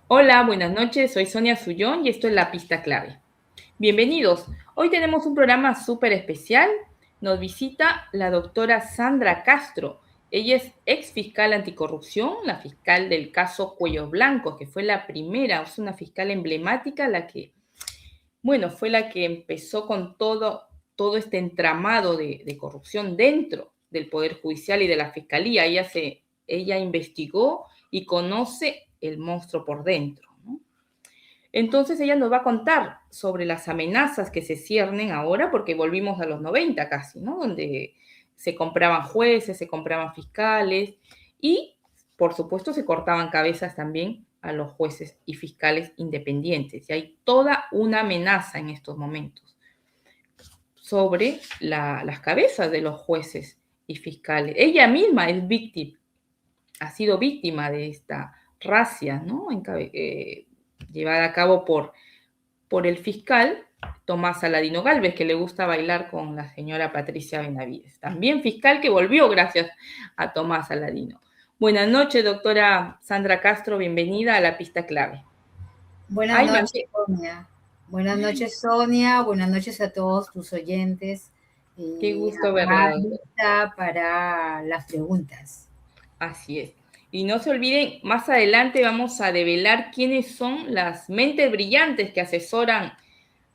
Hola, buenas noches, soy Sonia Sullón y esto es La Pista Clave. Bienvenidos, hoy tenemos un programa súper especial. Nos visita la doctora Sandra Castro. Ella es ex fiscal anticorrupción, la fiscal del caso Cuellos Blancos, que fue la primera, es una fiscal emblemática, fue la que empezó con todo este entramado de corrupción dentro del Poder Judicial y de la Fiscalía. Ella investigó y conoce el monstruo por dentro, ¿no? Entonces ella nos va a contar sobre las amenazas que se ciernen ahora, porque volvimos a los 90 casi, ¿no? Donde se compraban jueces, se compraban fiscales y, por supuesto, se cortaban cabezas también a los jueces y fiscales independientes. Y hay toda una amenaza en estos momentos sobre las cabezas de los jueces y fiscales. Ella misma es víctima, ha sido víctima de esta racia, ¿no? Llevada a cabo por el fiscal Tomás Saladino Gálvez, que le gusta bailar con la señora Patricia Benavides. También fiscal que volvió gracias a Tomás Saladino. Buenas noches, doctora Sandra Castro, bienvenida a La Pista Clave. Buenas Ay, noches, Sonia. Buenas noches, Sonia. Buenas noches a todos tus oyentes. qué Y gusto acá verla, doctora. lista para las preguntas. Así es. Y no se olviden, más adelante vamos a develar quiénes son las mentes brillantes que asesoran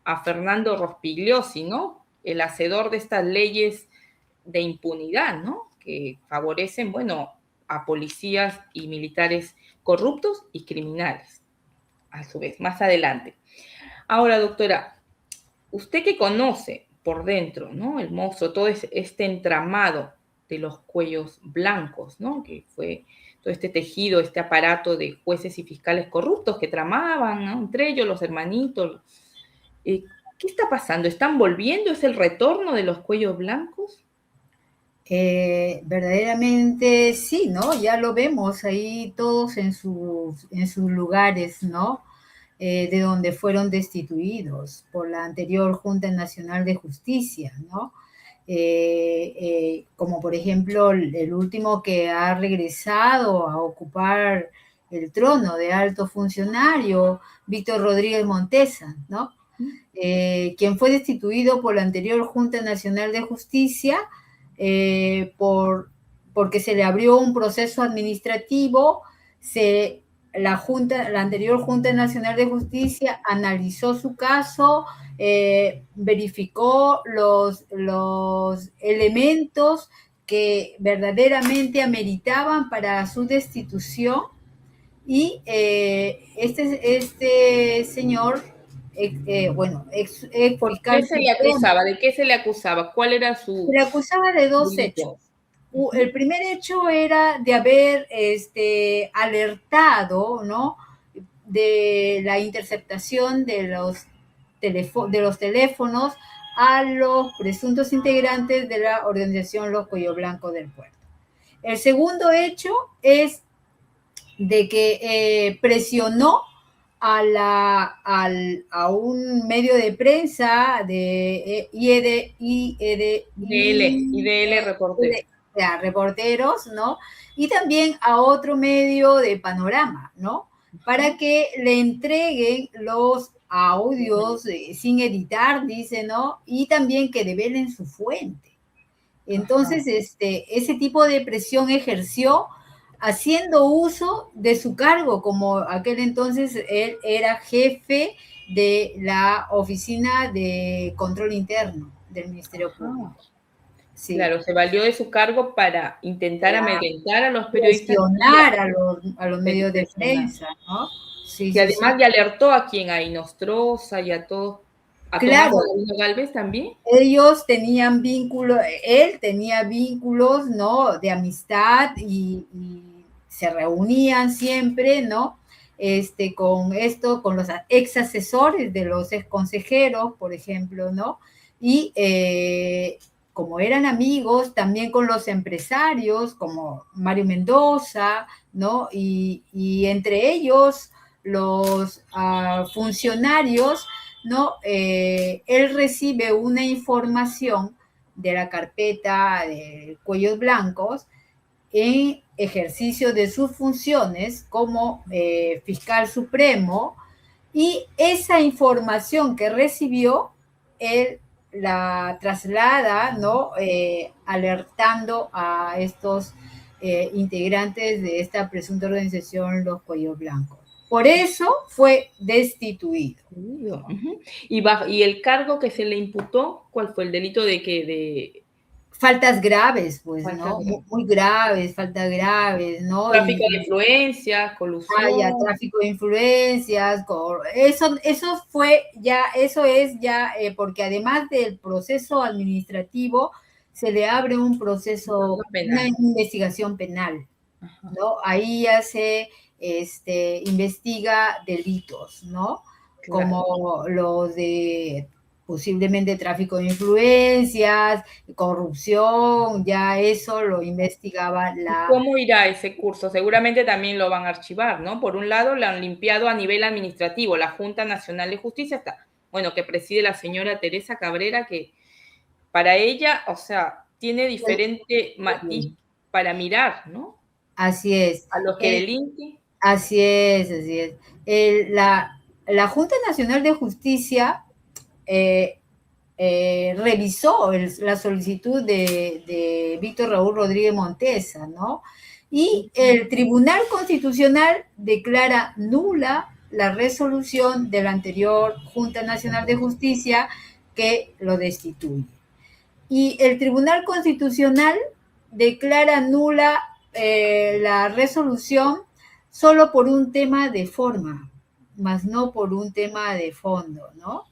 a Fernando Rospigliosi, ¿no? El hacedor de estas leyes de impunidad, ¿no? Que favorecen, bueno, a policías y militares corruptos y criminales, a su vez, más adelante. Ahora, doctora, usted que conoce por dentro, ¿no? El monstruo, todo este entramado de los cuellos blancos, ¿no? Que fue todo este tejido, este aparato de jueces y fiscales corruptos que tramaban, ¿no? Entre ellos los hermanitos. Eh, ¿Qué está pasando? ¿Están volviendo? ¿Es el retorno de los cuellos blancos? Verdaderamente sí, ¿no? Ya lo vemos ahí todos en sus lugares, ¿no? De donde fueron destituidos por la anterior Junta Nacional de Justicia, ¿no? Como por ejemplo el último que ha regresado a ocupar el trono de alto funcionario, Víctor Rodríguez Montesa, ¿no? Quien fue destituido por la anterior Junta Nacional de Justicia porque se le abrió un proceso administrativo. La anterior Junta Nacional de Justicia analizó su caso, verificó los elementos que verdaderamente ameritaban para su destitución y este señor, ex ¿Por qué fiscal se le supremo, acusaba? ¿De qué se le acusaba? ¿Cuál era se su le acusaba de dos hechos. delito? Uh-huh. El primer hecho era de haber alertado, ¿no?, de la interceptación de los teléfonos a los presuntos integrantes de la organización Los Cuello Blanco del Puerto. El segundo hecho es de que presionó a un medio de prensa de IDL reportero. reporteros, ¿no? Y también a otro medio de Panorama, ¿no? Para que le entreguen los audios sin editar, dice, ¿no? Y también que develen su fuente. Ajá. Entonces, ese tipo de presión ejerció haciendo uso de su cargo, como aquel entonces él era jefe de la Oficina de Control Interno del Ministerio Público. Ajá. Sí, Claro, se valió de su cargo para intentar para amedrentar a los periodistas presionar a los medios de presionar. prensa, ¿no? Sí, Y sí, sí. además le alertó a quien, a Inostroza y a todos, a Tomás Claro, Saladino Gálvez también. ellos tenían vínculos, él tenía vínculos, ¿no?, de amistad y se reunían siempre, ¿no? Con los ex asesores de los ex consejeros, por ejemplo, ¿no? Y como eran amigos, también con los empresarios, como Mario Mendoza, ¿no? Y entre ellos, los funcionarios, ¿no? Él recibe una información de la carpeta de Cuellos Blancos en ejercicio de sus funciones como fiscal supremo, y esa información que recibió, él la traslada, ¿no? Alertando a estos integrantes de esta presunta organización, los Cuellos Blancos. Por eso fue destituido. Y el cargo que se le imputó, ¿cuál fue? El delito de que de faltas graves, pues, faltas ¿no? graves. Muy graves, faltas graves, ¿no? Tráfico de influencias, Ya, colusión. tráfico de influencias, eso fue ya, eso es ya, porque además del proceso administrativo, se le abre un proceso, una Penal. investigación penal, Ajá. ¿no? Ahí ya se investiga delitos, ¿no? Claro. Como los de posiblemente tráfico de influencias, corrupción, ya eso lo investigaba ¿Y la... cómo irá ese curso? Seguramente también lo van a archivar, ¿no? Por un lado, lo han limpiado a nivel administrativo. La Junta Nacional de Justicia está, bueno, que preside la señora Teresa Cabrera, que para ella, o sea, tiene diferente matiz para mirar, ¿no? Así es. A los que delinquen. Así es, así es. La Junta Nacional de Justicia eh, revisó la solicitud de Víctor Raúl Rodríguez Montesa, ¿no? Y el Tribunal Constitucional declara nula la resolución de la anterior Junta Nacional de Justicia que lo destituye. Y el Tribunal Constitucional declara nula la resolución solo por un tema de forma, más no por un tema de fondo, ¿no?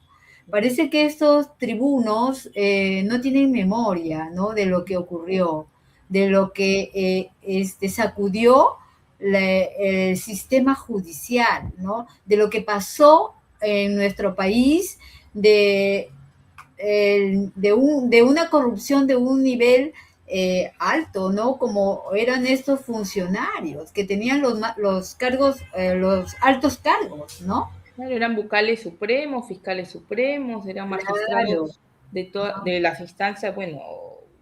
Parece que estos tribunos no tienen memoria, ¿no? De lo que ocurrió, de lo que sacudió el sistema judicial, ¿no? De lo que pasó en nuestro país, de una corrupción de un nivel alto, ¿no? Como eran estos funcionarios que tenían los cargos, los altos cargos, ¿no? Claro, eran fiscales supremos, eran Claro, magistrados ¿no? de las instancias, bueno,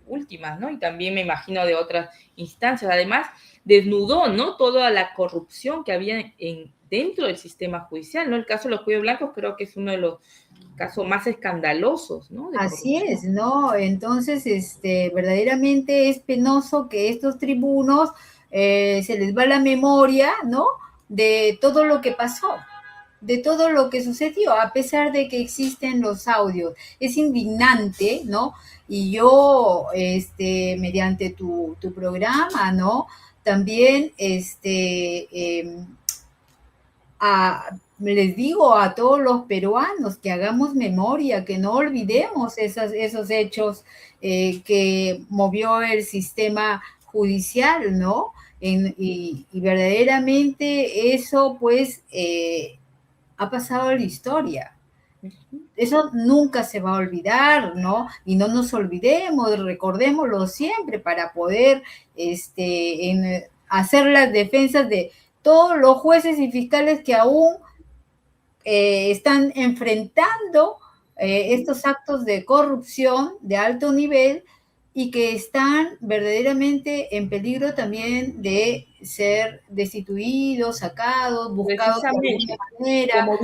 últimas, ¿no? Y también me imagino de otras instancias. Además, desnudó, ¿no? Toda la corrupción que había dentro del sistema judicial, ¿no? El caso de los cuellos blancos creo que es uno de los casos más escandalosos, ¿no? De Así corrupción. es, ¿no? Entonces, verdaderamente es penoso que estos tribunos se les va la memoria, ¿no? De todo lo que pasó, de todo lo que sucedió, a pesar de que existen los audios. Es indignante, ¿no? Y yo, mediante tu programa, ¿no? También, les digo a todos los peruanos que hagamos memoria, que no olvidemos esos hechos que movió el sistema judicial, ¿no? Y verdaderamente eso, pues, ha pasado a la historia. Eso nunca se va a olvidar, ¿no? Y no nos olvidemos, recordémoslo siempre para poder hacer las defensas de todos los jueces y fiscales que aún están enfrentando estos actos de corrupción de alto nivel y que están verdaderamente en peligro también de ser destituidos, sacados, buscados de alguna Precisamente, manera. como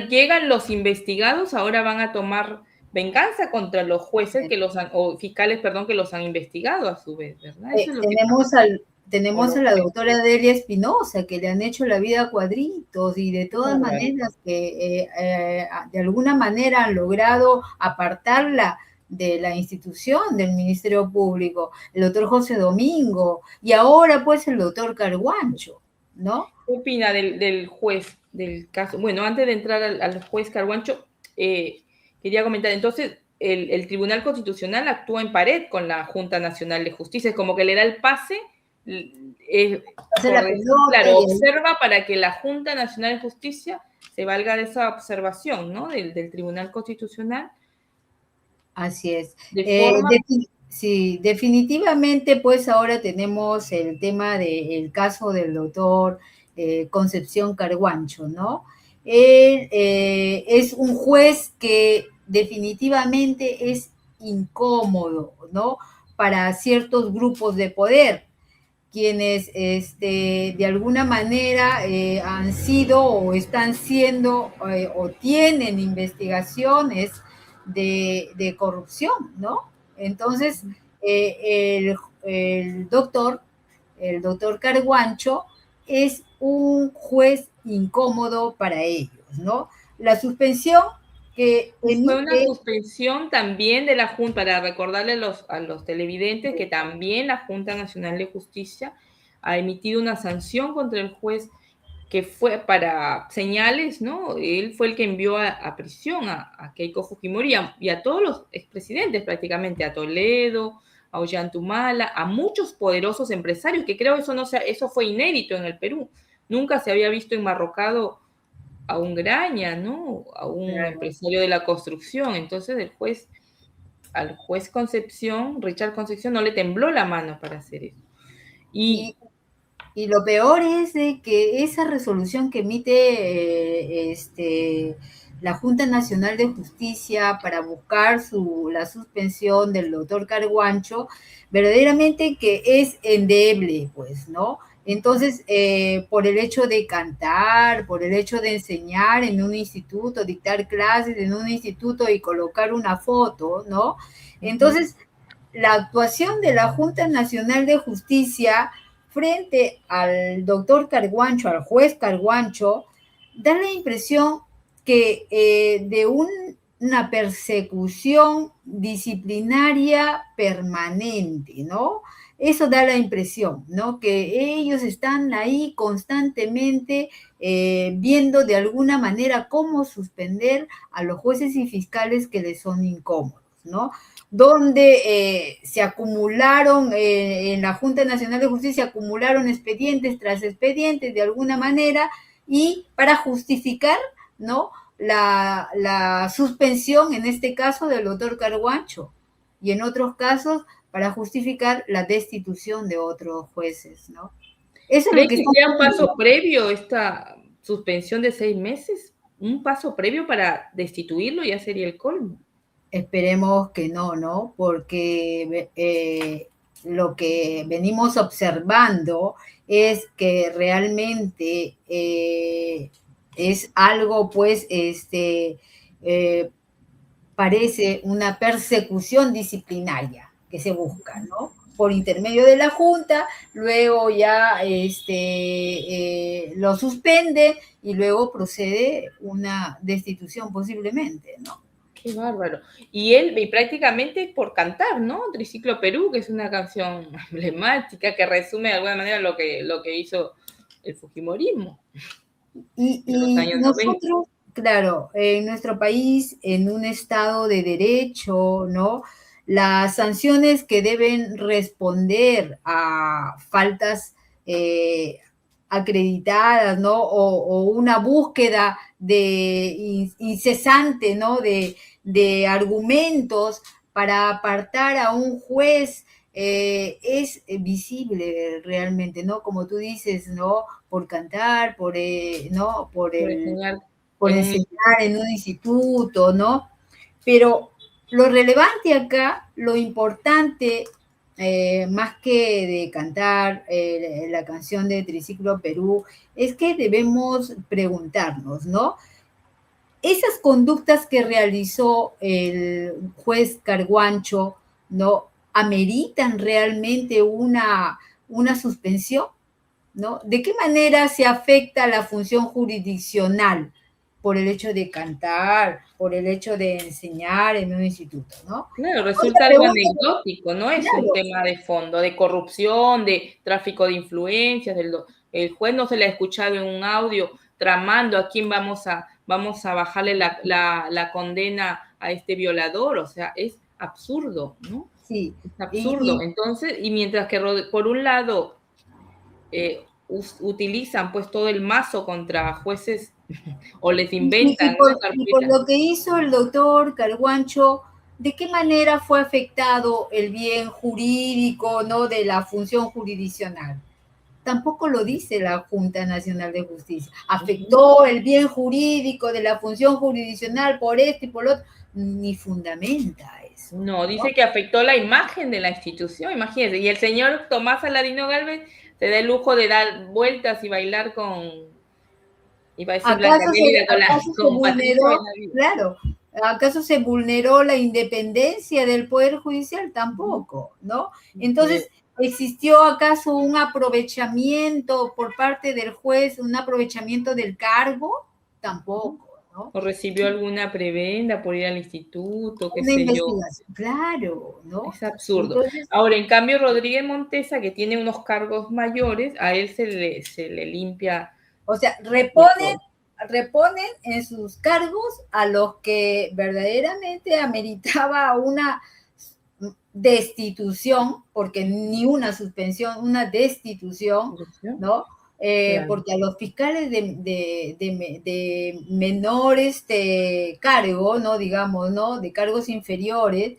llegan los investigados, ahora van a tomar venganza contra los jueces o fiscales, perdón, que los han investigado a su vez, ¿verdad? Eso es lo que pasa. Tenemos a la doctora Delia Espinosa, que le han hecho la vida a cuadritos y de todas maneras que de alguna manera han logrado apartarla de la institución del Ministerio Público, el doctor José Domingo y ahora pues el doctor Carguancho, ¿no? ¿Qué opina del juez del caso? Bueno, antes de entrar al juez Carguancho, quería comentar, entonces, el Tribunal Constitucional actúa en pared con la Junta Nacional de Justicia, es como que le da el pase, claro, observa para que la Junta Nacional de Justicia se valga de esa observación, ¿no? Del Tribunal Constitucional. Así es. De forma... Sí, definitivamente, pues ahora tenemos el tema del caso del doctor Concepción Carguancho, ¿no? Él es un juez que definitivamente es incómodo, ¿no? Para ciertos grupos de poder quienes de alguna manera han sido o están siendo o tienen investigaciones de corrupción, ¿no? Entonces, el doctor Carguancho, es un juez incómodo para ellos, ¿no? La suspensión que Y fue una emite. suspensión también de la Junta, para recordarle a los televidentes que también la Junta Nacional de Justicia ha emitido una sanción contra el juez que fue para señales, ¿no? Él fue el que envió a prisión a Keiko Fujimori y a todos los expresidentes prácticamente, a Toledo, a Ollantumala, a muchos poderosos empresarios, que creo eso fue inédito en el Perú. Nunca se había visto enmarrocado a un Graña, ¿no? A un Claro. empresario de la construcción. Entonces al juez Concepción, Richard Concepción, no le tembló la mano para hacer eso. Y, y lo peor es de que esa resolución que emite la Junta Nacional de Justicia para buscar la suspensión del doctor Carguancho, verdaderamente que es endeble, pues, ¿no? Entonces, por el hecho de cantar, por el hecho de enseñar en un instituto, dictar clases en un instituto y colocar una foto, ¿no? Entonces, la actuación de la Junta Nacional de Justicia frente al doctor Carguancho, al juez Carguancho, da la impresión que de una persecución disciplinaria permanente, ¿no? Eso da la impresión, ¿no? Que ellos están ahí constantemente viendo de alguna manera cómo suspender a los jueces y fiscales que les son incómodos, ¿no? Donde se acumularon, en la Junta Nacional de Justicia, acumularon expedientes tras expedientes de alguna manera, y para justificar, ¿no? La suspensión, en este caso, del doctor Carguancho, y en otros casos, para justificar la destitución de otros jueces, ¿no? Eso es lo ¿Cree que que está sea un haciendo. paso previo esta suspensión de 6 meses? ¿Un paso previo para destituirlo? Ya sería el colmo. Esperemos que no, ¿no? Porque lo que venimos observando es que realmente es algo, pues, parece una persecución disciplinaria que se busca, ¿no? Por intermedio de la Junta, luego ya lo suspende y luego procede una destitución posiblemente, ¿no? Qué bárbaro. Y prácticamente por cantar, ¿no? Triciclo Perú, que es una canción emblemática que resume de alguna manera lo que hizo el Fujimorismo en los Y años 90. nosotros, claro, en nuestro país, en un estado de derecho, ¿no? Las sanciones que deben responder a faltas eh, acreditadas, ¿no? O una búsqueda incesante, ¿no? De argumentos para apartar a un juez, es visible realmente, ¿no? Como tú dices, ¿no? Por cantar, ¿no? Por enseñar Por en un enseñar en un instituto, ¿no? Pero lo relevante acá, lo importante, más que de cantar la canción de Triciclo Perú, es que debemos preguntarnos, ¿no? Esas conductas que realizó el juez Carguancho, ¿no? ¿Ameritan realmente una suspensión? ¿No? ¿De qué manera se afecta la función jurisdiccional por el hecho de cantar, por el hecho de enseñar en un instituto, ¿no? Claro, Otra resulta algo pregunta, anecdótico, no es un claro, tema de fondo, de corrupción, de tráfico de influencias, el juez no se le ha escuchado en un audio tramando a quién vamos a bajarle la condena a este violador, o sea, es absurdo, ¿no? sí. Es absurdo. Entonces, y mientras que por un lado utilizan pues todo el mazo contra jueces o les inventan, ¿no? Y por Carpetas. lo que hizo el doctor Carguancho, ¿de qué manera fue afectado el bien jurídico, ¿no? De la función jurisdiccional? Tampoco lo dice la Junta Nacional de Justicia. Afectó el bien jurídico de la función jurisdiccional por esto y por lo otro. Ni fundamenta eso, No, ¿no? dice que afectó la imagen de la institución, imagínense. Y el señor Tomás Aladino Gálvez se da el lujo de dar vueltas y bailar con, iba a decir Blanca ¿Acaso Mérida, acaso se con Patricia vulneró, Benavides. claro, acaso se vulneró la independencia del Poder Judicial? Tampoco, ¿no? Entonces, ¿existió acaso un aprovechamiento por parte del juez, un aprovechamiento del cargo? Tampoco, ¿no? ¿O recibió alguna prebenda por ir al instituto, qué Una sé yo? investigación, claro, ¿no? Es absurdo. Entonces, Ahora, en cambio, Rodríguez Montesa, que tiene unos cargos mayores, a él se le limpia o sea, de todo. reponen en sus cargos a los que verdaderamente ameritaba una destitución, porque ni una suspensión, una destitución, ¿no? Claro. Porque a los fiscales de menor cargo, ¿no? Digamos, ¿no? De cargos inferiores,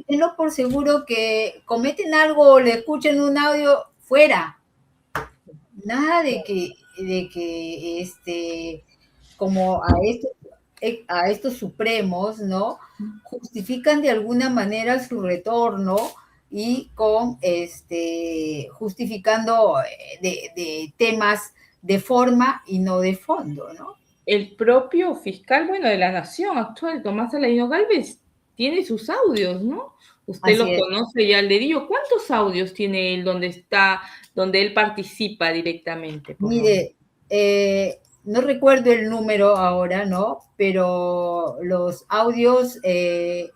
tenlo por seguro que cometen algo o le escuchen un audio fuera. Nada de que como a estos supremos, ¿no? Justifican de alguna manera su retorno y con justificando de temas de forma y no de fondo, ¿no? El propio fiscal, bueno, de la Nación actual, Tomás Aladino Gálvez, tiene sus audios, ¿no? Usted Así lo es. conoce ya, le digo, ¿cuántos audios tiene él donde él participa directamente, por lo menos? Mire, no recuerdo el número ahora, ¿no? Pero los audios de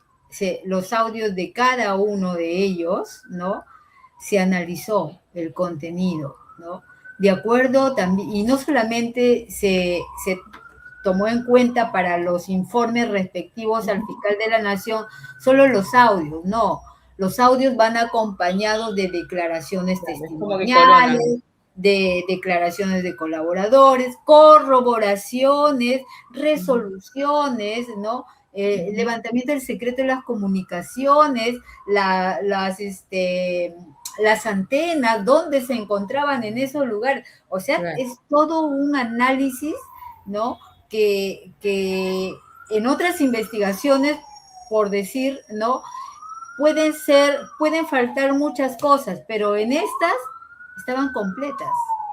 cada uno de ellos, ¿no? Se analizó el contenido, ¿no? De acuerdo también, y no solamente se tomó en cuenta para los informes respectivos al fiscal de la Nación solo los audios, no. Los audios van acompañados de declaraciones Claro, es como que coronan. testimoniales, de declaraciones de colaboradores, corroboraciones, resoluciones, ¿no? Levantamiento del secreto de las comunicaciones, las antenas, dónde se encontraban en esos lugares. O sea, Claro. es todo un análisis, ¿no? Que en otras investigaciones, por decir, ¿no? Pueden faltar muchas cosas, pero en estas estaban completas.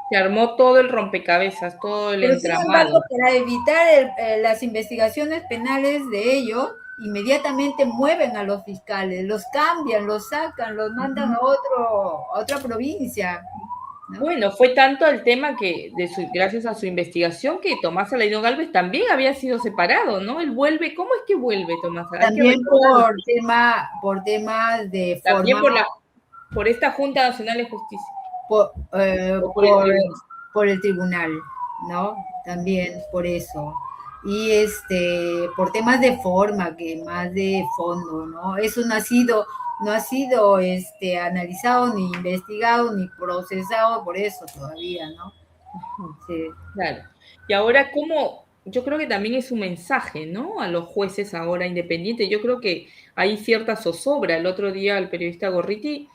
Se armó todo el rompecabezas, todo el Pero sin embargo, entramado. para evitar las investigaciones penales de ellos, inmediatamente mueven a los fiscales, los cambian, los sacan, los mandan a otra provincia, ¿no? Bueno, fue tanto el tema que, gracias a su investigación, que Tomás Aladino Gálvez también había sido separado, ¿no? Él vuelve, ¿cómo es que vuelve Tomás? Hay que También recordarlo. por temas de También forma, por esta Junta Nacional de Justicia, por, eh, o por el por, tribunal. por el tribunal, ¿no? También por eso. Y por temas de forma, que más de fondo, ¿no? Eso no ha sido analizado, ni investigado, ni procesado por eso todavía, ¿no? Sí. Claro. Y ahora, ¿cómo? Yo creo que también es un mensaje, ¿no? A los jueces ahora independientes. Yo creo que hay cierta zozobra. El otro día el periodista Gorriti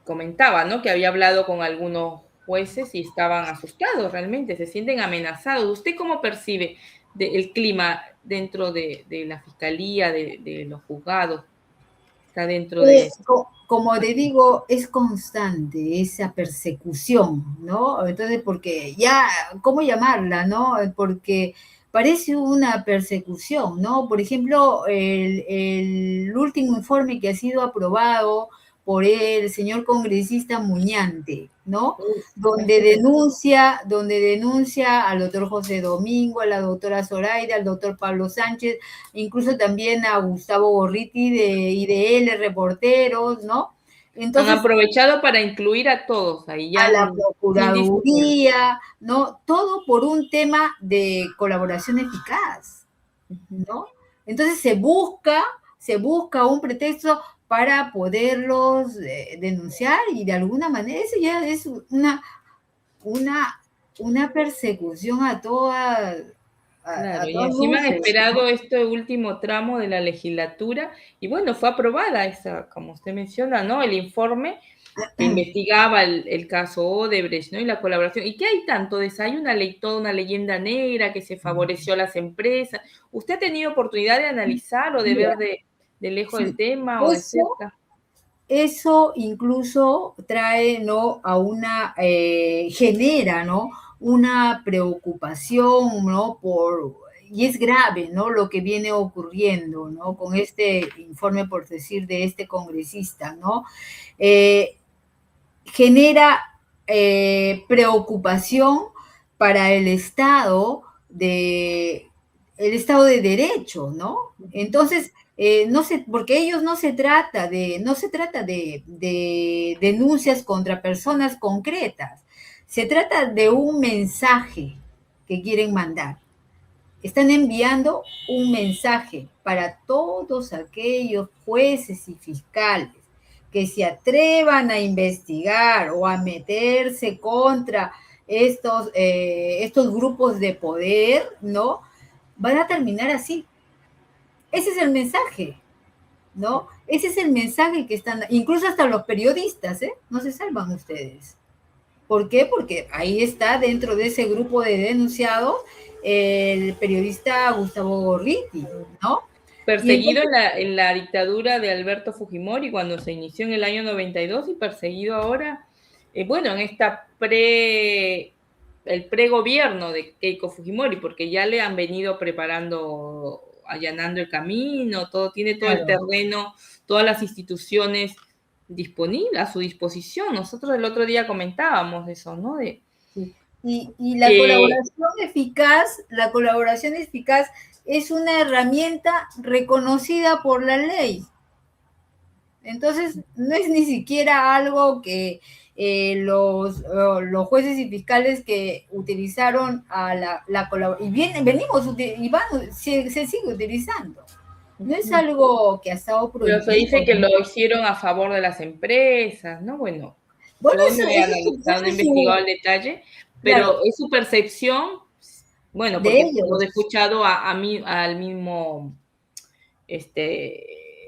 comentaba, ¿no? Que había hablado con algunos jueces y estaban asustados realmente, se sienten amenazados. ¿Usted cómo percibe el clima dentro de la fiscalía, de los juzgados? Está dentro de... Como te digo, es constante esa persecución, ¿no? Entonces, porque ya, ¿cómo llamarla, no? Porque parece una persecución, ¿no? Por ejemplo, el último informe que ha sido aprobado por el señor congresista Muñante, ¿no? Donde denuncia al doctor José Domingo, a la doctora Zoraida, al doctor Pablo Sánchez, incluso también a Gustavo Gorriti de IDL, reporteros, ¿no? Han Entonces, aprovechado para incluir a todos ahí, a ya la sin discusión. Procuraduría, ¿no? Todo por un tema de colaboración eficaz, ¿no? Entonces se busca un pretexto para poderlos denunciar y de alguna manera eso ya es una persecución a todas Claro, y encima han luces, ¿no? esperado este último tramo de la legislatura y bueno, fue aprobada esa, como usted menciona, ¿no? El informe que investigaba el caso Odebrecht, ¿no? Y la colaboración. ¿Y qué hay tanto de eso? Hay una ley, toda una leyenda negra que se favoreció a las empresas. ¿Usted ha tenido oportunidad de analizar o de Mira, ver de lejos el sí, tema o de eso cerca? eso incluso trae, ¿no? Genera, ¿no? Una preocupación, ¿no? Y es grave, ¿no? Lo que viene ocurriendo, ¿no? Con este informe, por decir, de este congresista, ¿no? Genera preocupación para el Estado de Derecho, ¿no? Entonces, porque ellos no se trata de denuncias contra personas concretas, se trata de un mensaje que quieren mandar. Están enviando un mensaje para todos aquellos jueces y fiscales que se atrevan a investigar o a meterse contra estos grupos de poder, ¿no? Van a terminar así. Ese es el mensaje, ¿no? Ese es el mensaje que están, incluso hasta los periodistas, ¿eh? No se salvan ustedes. ¿Por qué? Porque ahí está dentro de ese grupo de denunciados el periodista Gustavo Gorriti, ¿no? Perseguido en la dictadura de Alberto Fujimori cuando se inició en el año 92 y perseguido ahora, bueno, en el pregobierno de Keiko Fujimori, porque ya le han venido preparando, allanando el camino, tiene todo el terreno, todas las instituciones disponibles a su disposición. Nosotros el otro día comentábamos eso, ¿no? Sí. Y la colaboración eficaz es una herramienta reconocida por la ley. Entonces, no es ni siquiera algo que los jueces y fiscales que utilizaron a la colaboración, se sigue utilizando. No es algo que ha estado prohibido. Pero se dice que lo hicieron a favor de las empresas, ¿no? Bueno, yo no he analizado, no he investigado el detalle, pero claro, es su percepción, bueno, porque lo he escuchado al mismo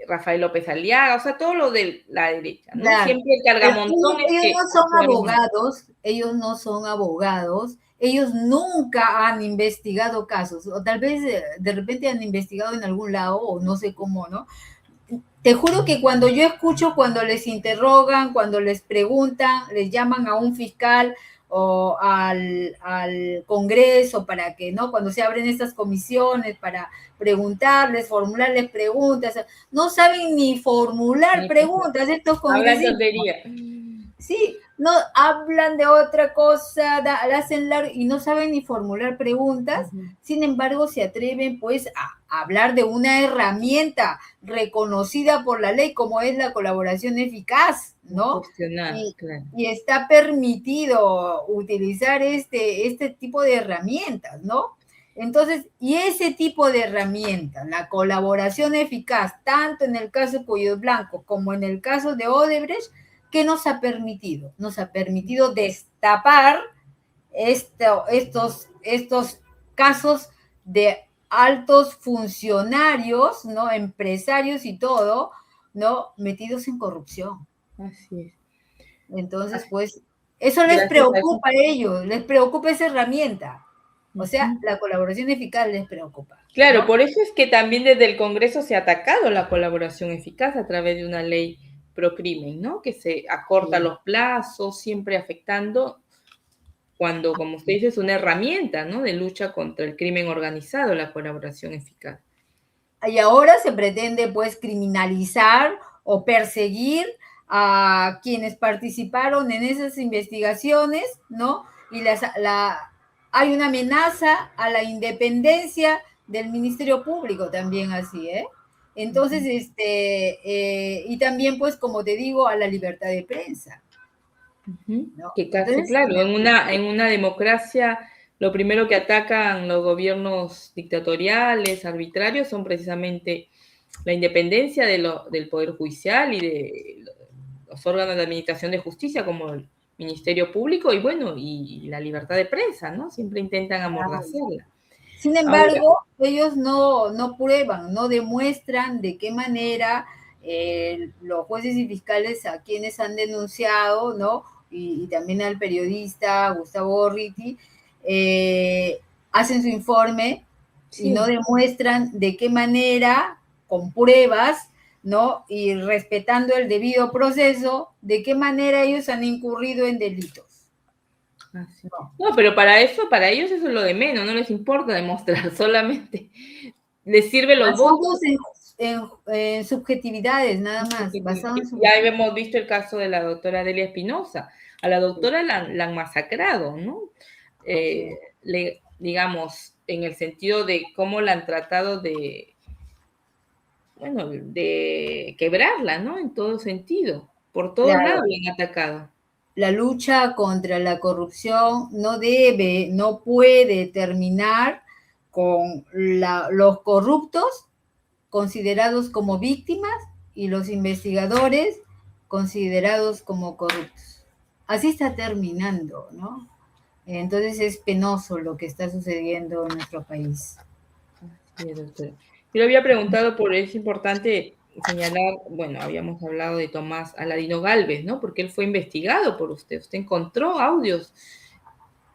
Rafael López Aliaga, o sea, todo lo de la derecha, ¿no? Claro. Siempre el cargamontón es que... Ellos no son abogados, ellos nunca han investigado casos, o tal vez de repente han investigado en algún lado, o no sé cómo, ¿no? Te juro que cuando yo escucho, cuando les interrogan, cuando les preguntan, les llaman a un fiscal o al Congreso para que, ¿no? Cuando se abren estas comisiones para preguntarles, formularles preguntas, no saben ni formular preguntas estos congresistas. Sí, no hablan de otra cosa, hacen largo y no saben ni formular preguntas, sin embargo se atreven pues a hablar de una herramienta reconocida por la ley como es la colaboración eficaz, ¿no? Y está permitido utilizar este tipo de herramientas, ¿no? Entonces, y ese tipo de herramientas, la colaboración eficaz, tanto en el caso de Cuello Blanco como en el caso de Odebrecht, ¿qué nos ha permitido? Nos ha permitido destapar estos casos de altos funcionarios, ¿no? Empresarios y todo, ¿no? Metidos en corrupción. Así es. Entonces, pues, eso les preocupa a ellos, les preocupa esa herramienta. O sea, la colaboración eficaz les preocupa. Claro, ¿no? Por eso es que también desde el Congreso se ha atacado la colaboración eficaz a través de una ley procrimen, ¿no? Que se acorta los plazos, siempre afectando cuando, como usted dice, es una herramienta, ¿no? De lucha contra el crimen organizado, la colaboración eficaz. Y ahora se pretende, pues, criminalizar o perseguir a quienes participaron en esas investigaciones, ¿no? Y hay una amenaza a la independencia del Ministerio Público también así, ¿eh? Entonces, y también, pues, como te digo, a la libertad de prensa. ¿No? Que casi, entonces, claro, en una democracia lo primero que atacan los gobiernos dictatoriales, arbitrarios, son precisamente la independencia del Poder Judicial y de los órganos de administración de justicia como el Ministerio Público y bueno, y la libertad de prensa, ¿no? Siempre intentan amordacerla. Sin embargo, ellos no prueban, no demuestran de qué manera los jueces y fiscales a quienes han denunciado, ¿no? Y también al periodista Gustavo Gorriti, hacen su informe y no demuestran de qué manera, con pruebas, ¿no? Y respetando el debido proceso, ¿de qué manera ellos han incurrido en delitos? No, pero para ellos eso es lo de menos, no les importa demostrar, solamente les sirve los votos. Basados en subjetividades, nada más, basados en Ya subjetividades. hemos visto el caso de la doctora Delia Espinosa. A la doctora la han masacrado, ¿no? Digamos, en el sentido de cómo la han tratado de, bueno, de quebrarla, ¿no? En todo sentido. Por todos lados Claro, la han atacado. la lucha contra la corrupción no puede terminar con los corruptos considerados como víctimas y los investigadores considerados como corruptos. Así está terminando, ¿no? Entonces es penoso lo que está sucediendo en nuestro país. Sí, doctora. Yo le había preguntado es importante señalar, bueno, habíamos hablado de Tomás Aladino Gálvez, ¿no? Porque él fue investigado por usted. Usted encontró audios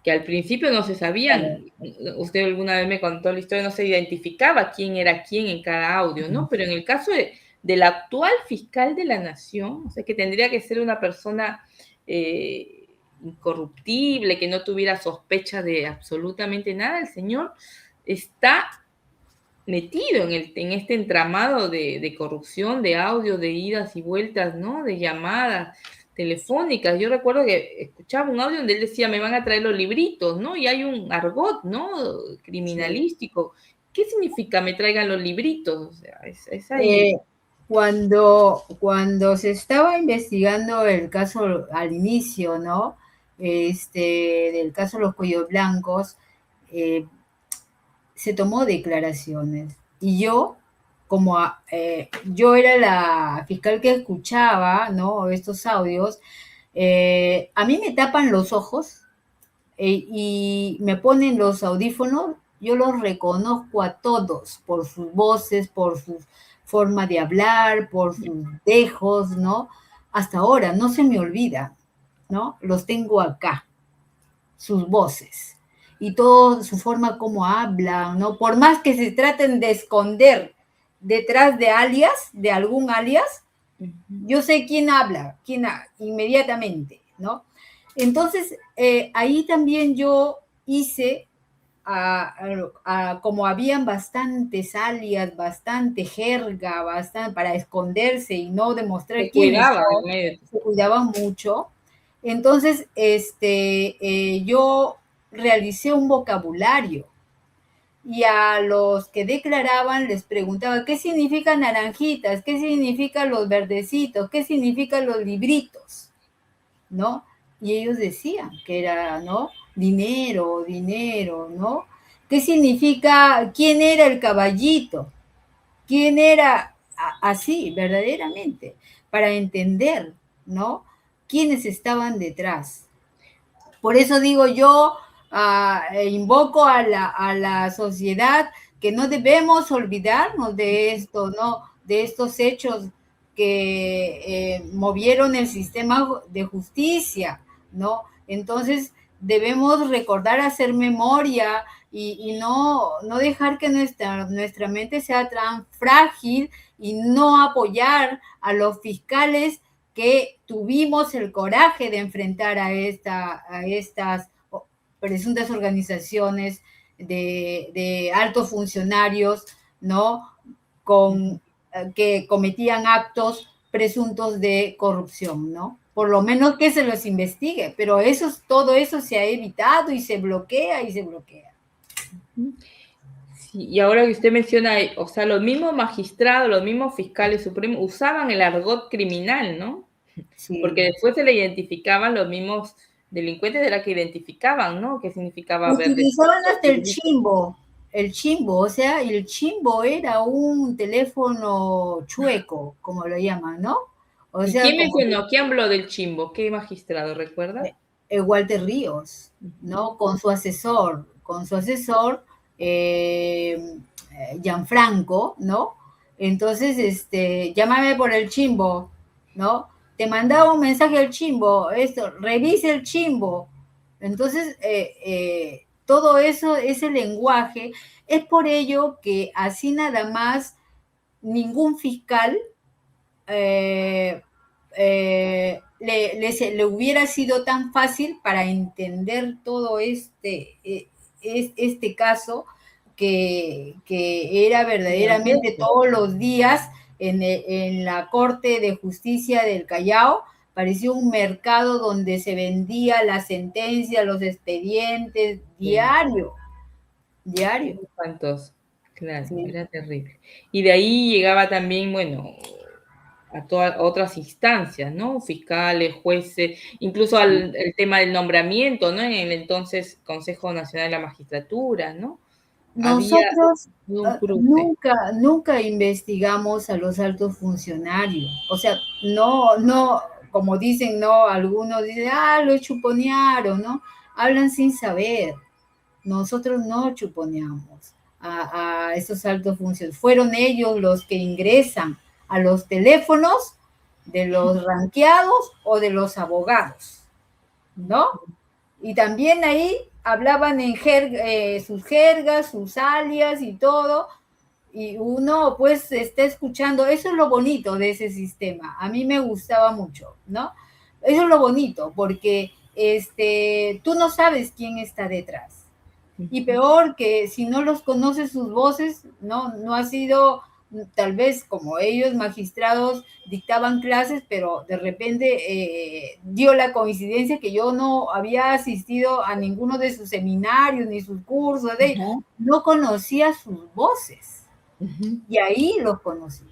que al principio no se sabían. Usted alguna vez me contó la historia, no se identificaba quién era quién en cada audio, ¿no? Pero en el caso del actual fiscal de la nación, o sea, que tendría que ser una persona incorruptible, que no tuviera sospecha de absolutamente nada, el señor está metido en este entramado de corrupción, de audio, de idas y vueltas, ¿no? De llamadas telefónicas. Yo recuerdo que escuchaba un audio donde él decía, me van a traer los libritos, ¿no? Y hay un argot, ¿no? Criminalístico. ¿Qué significa me traigan los libritos? O sea, es ahí. Cuando se estaba investigando el caso al inicio, ¿no? Del caso de los cuellos blancos, se tomó declaraciones. Y yo, como yo era la fiscal que escuchaba, ¿no? Estos audios, a mí me tapan los ojos y me ponen los audífonos, yo los reconozco a todos por sus voces, por su forma de hablar, por sus dejos, ¿no? Hasta ahora no se me olvida, ¿no? Los tengo acá, sus voces y toda su forma como hablan, ¿no? Por más que se traten de esconder detrás de alias, de algún alias, yo sé quién habla, inmediatamente, ¿no? Entonces, ahí también yo hice, como habían bastantes alias, bastante jerga, bastante, para esconderse y no demostrar Se quiénes cuidaba son, del medio. se cuidaban mucho. Entonces, yo realicé un vocabulario y a los que declaraban les preguntaba qué significan naranjitas, qué significan los verdecitos, qué significan los libritos, ¿no? Y ellos decían que era, ¿no? Dinero, dinero, ¿no? ¿Qué significa, quién era el caballito? ¿Quién era así, verdaderamente? Para entender, ¿no? Quiénes estaban detrás. Por eso digo yo, invoco a la sociedad que no debemos olvidarnos de esto, ¿no? De estos hechos que movieron el sistema de justicia, ¿no? Entonces debemos recordar, hacer memoria y no dejar que nuestra mente sea tan frágil y no apoyar a los fiscales que tuvimos el coraje de enfrentar a estas presuntas organizaciones de altos funcionarios, ¿no? Que cometían actos presuntos de corrupción, ¿no? Por lo menos que se los investigue, pero todo eso se ha evitado y se bloquea y se bloquea. Sí, y ahora que usted menciona, o sea, los mismos magistrados, los mismos fiscales supremos usaban el argot criminal, ¿no? Sí. Porque después se le identificaban los mismos delincuentes de la que identificaban, ¿no? ¿Qué significaba Utilizaban hasta el chimbo, o sea, el chimbo era un teléfono chueco, como lo llaman, ¿no? O ¿Y sea, quién como mencionó? ¿Quién habló del chimbo? ¿Qué magistrado recuerda? Walter Ríos, ¿no? Con su asesor, Gianfranco, ¿no? Entonces, llámame por el chimbo, ¿no? Te mandaba un mensaje al chimbo, revise el chimbo. Entonces, todo eso, ese lenguaje, es por ello que así nada más ningún fiscal le hubiera sido tan fácil para entender todo este caso que era verdaderamente todos los días en la Corte de Justicia del Callao. Parecía un mercado donde se vendía la sentencia, los expedientes, diario. Espantoso, claro, Sí. era terrible. Y de ahí llegaba también, bueno, a todas otras instancias, ¿no? Fiscales, jueces, incluso el tema del nombramiento, ¿no? En el entonces Consejo Nacional de la Magistratura, ¿no? Había Nosotros un cruce. nunca investigamos a los altos funcionarios. O sea, no, como dicen, no, algunos dicen, lo chuponearon, ¿no? Hablan sin saber. Nosotros no chuponeamos a esos altos funcionarios. Fueron ellos los que ingresan a los teléfonos de los ranqueados o de los abogados, ¿no? Y también ahí hablaban en sus jergas, sus alias y todo, y uno pues está escuchando, eso es lo bonito de ese sistema, a mí me gustaba mucho, ¿no? Eso es lo bonito, porque tú no sabes quién está detrás. Y peor que si no los conoces sus voces, no ha sido tal vez como ellos magistrados dictaban clases, pero de repente dio la coincidencia que yo no había asistido a ninguno de sus seminarios ni sus cursos, no conocía sus voces. Y ahí los conocí.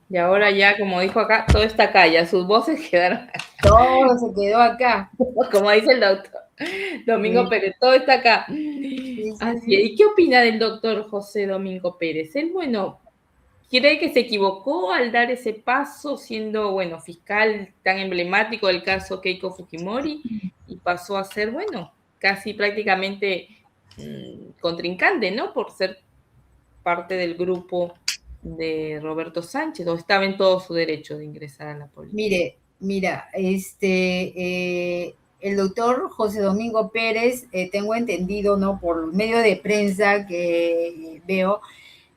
Y ahora ya, como dijo acá, todo está acá, ya sus voces quedaron acá. Todo se quedó acá. Como dice el doctor Domingo Pérez, todo está acá. Sí. Así es. ¿Y qué opina del doctor José Domingo Pérez? Él, bueno, ¿cree que se equivocó al dar ese paso siendo, bueno, fiscal tan emblemático del caso Keiko Fujimori y pasó a ser, bueno, casi prácticamente contrincante, ¿no? Por ser parte del grupo de Roberto Sánchez, o estaba en todo su derecho de ingresar a la política? Mira, el doctor José Domingo Pérez, tengo entendido, ¿no? Por medio de prensa que veo,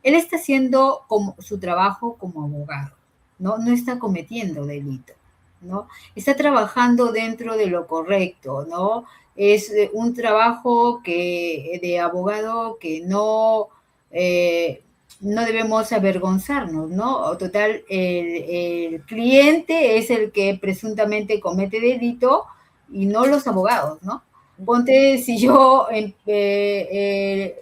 él está haciendo su trabajo como abogado, ¿no? No está cometiendo delito, ¿no? Está trabajando dentro de lo correcto, ¿no? Es un trabajo de abogado que no debemos avergonzarnos, ¿no? Total, el cliente es el que presuntamente comete delito y no los abogados, ¿no? Ponte, si yo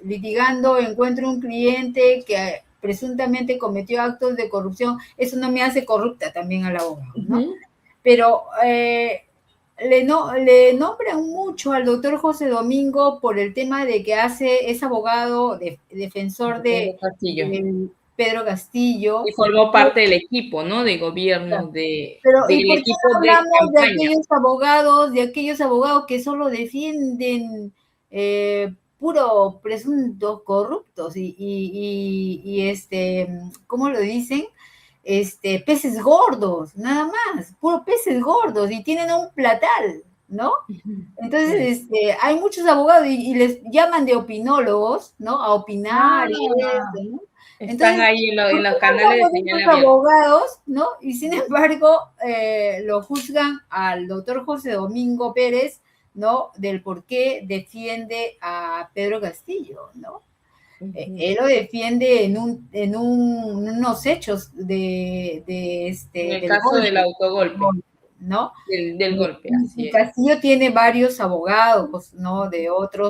litigando encuentro un cliente que presuntamente cometió actos de corrupción, eso no me hace corrupta también al abogado, ¿no? Pero le nombran mucho al doctor José Domingo por el tema de que es abogado, defensor de Pedro Castillo. Y formó parte del equipo, ¿no? De gobierno, Pero ¿y del por qué equipo no de hablamos campaña. de aquellos abogados que solo defienden puro presuntos corruptos y ¿cómo lo dicen? Peces gordos, nada más, puro peces gordos y tienen un platal, ¿no? Entonces, hay muchos abogados y les llaman de opinólogos, ¿no? A opinar y eso, ¿no? Están Entonces, ahí en ¿por qué los no canales de hablamos de señal estos abierta? abogados, ¿no? Y sin embargo, lo juzgan al doctor José Domingo Pérez, ¿no? Del por qué defiende a Pedro Castillo, ¿no? Él lo defiende en unos hechos En el del caso del golpe, autogolpe, ¿no? del golpe, Y así es. Castillo tiene varios abogados, ¿no?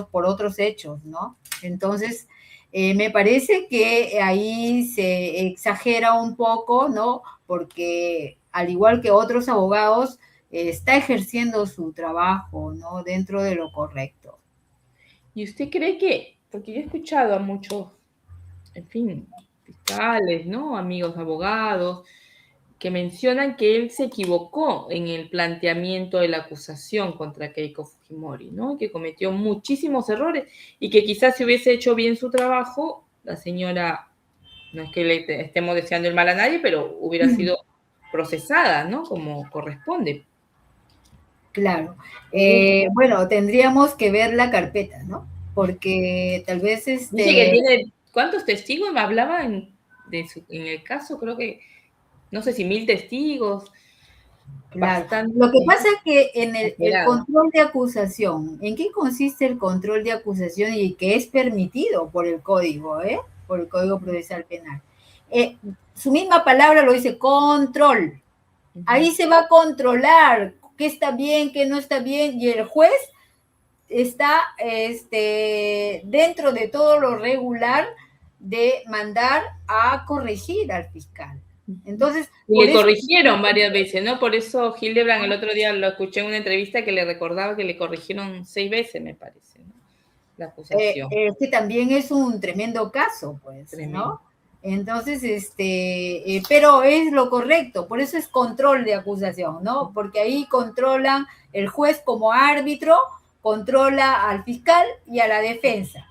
Por otros hechos, ¿no? Entonces, me parece que ahí se exagera un poco, ¿no? Porque al igual que otros abogados, está ejerciendo su trabajo, ¿no? Dentro de lo correcto. ¿Y usted cree que, porque yo he escuchado a muchos, en fin, fiscales, ¿no? Amigos abogados, que mencionan que él se equivocó en el planteamiento de la acusación contra Keiko Fujimori, ¿no? Que cometió muchísimos errores y que quizás si hubiese hecho bien su trabajo, la señora, no es que le estemos deseando el mal a nadie, pero hubiera sido procesada, ¿no? Como corresponde. Claro. Bueno, tendríamos que ver la carpeta, ¿no? Porque tal vez Dice que tiene, ¿cuántos testigos me hablaban en el caso? Creo que no sé si 1.000 testigos, Claro. Lo que bastante pasa es que en el exagerado. control de acusación, ¿en qué consiste el control de acusación y que es permitido por el código, por el Código Procesal Penal? Su misma palabra lo dice, control. Ahí se va a controlar qué está bien, qué no está bien, y el juez está dentro de todo lo regular de mandar a corregir al fiscal. Entonces, Y por le eso... corrigieron varias veces, ¿no? Por eso Hildebrand el otro día lo escuché en una entrevista que le recordaba que le corrigieron 6 veces, me parece, ¿no? La acusación. que también es un tremendo caso, pues, Tremendo. ¿no? Entonces, pero es lo correcto, por eso es control de acusación, ¿no? Porque ahí controlan el juez como árbitro, controla al fiscal y a la defensa.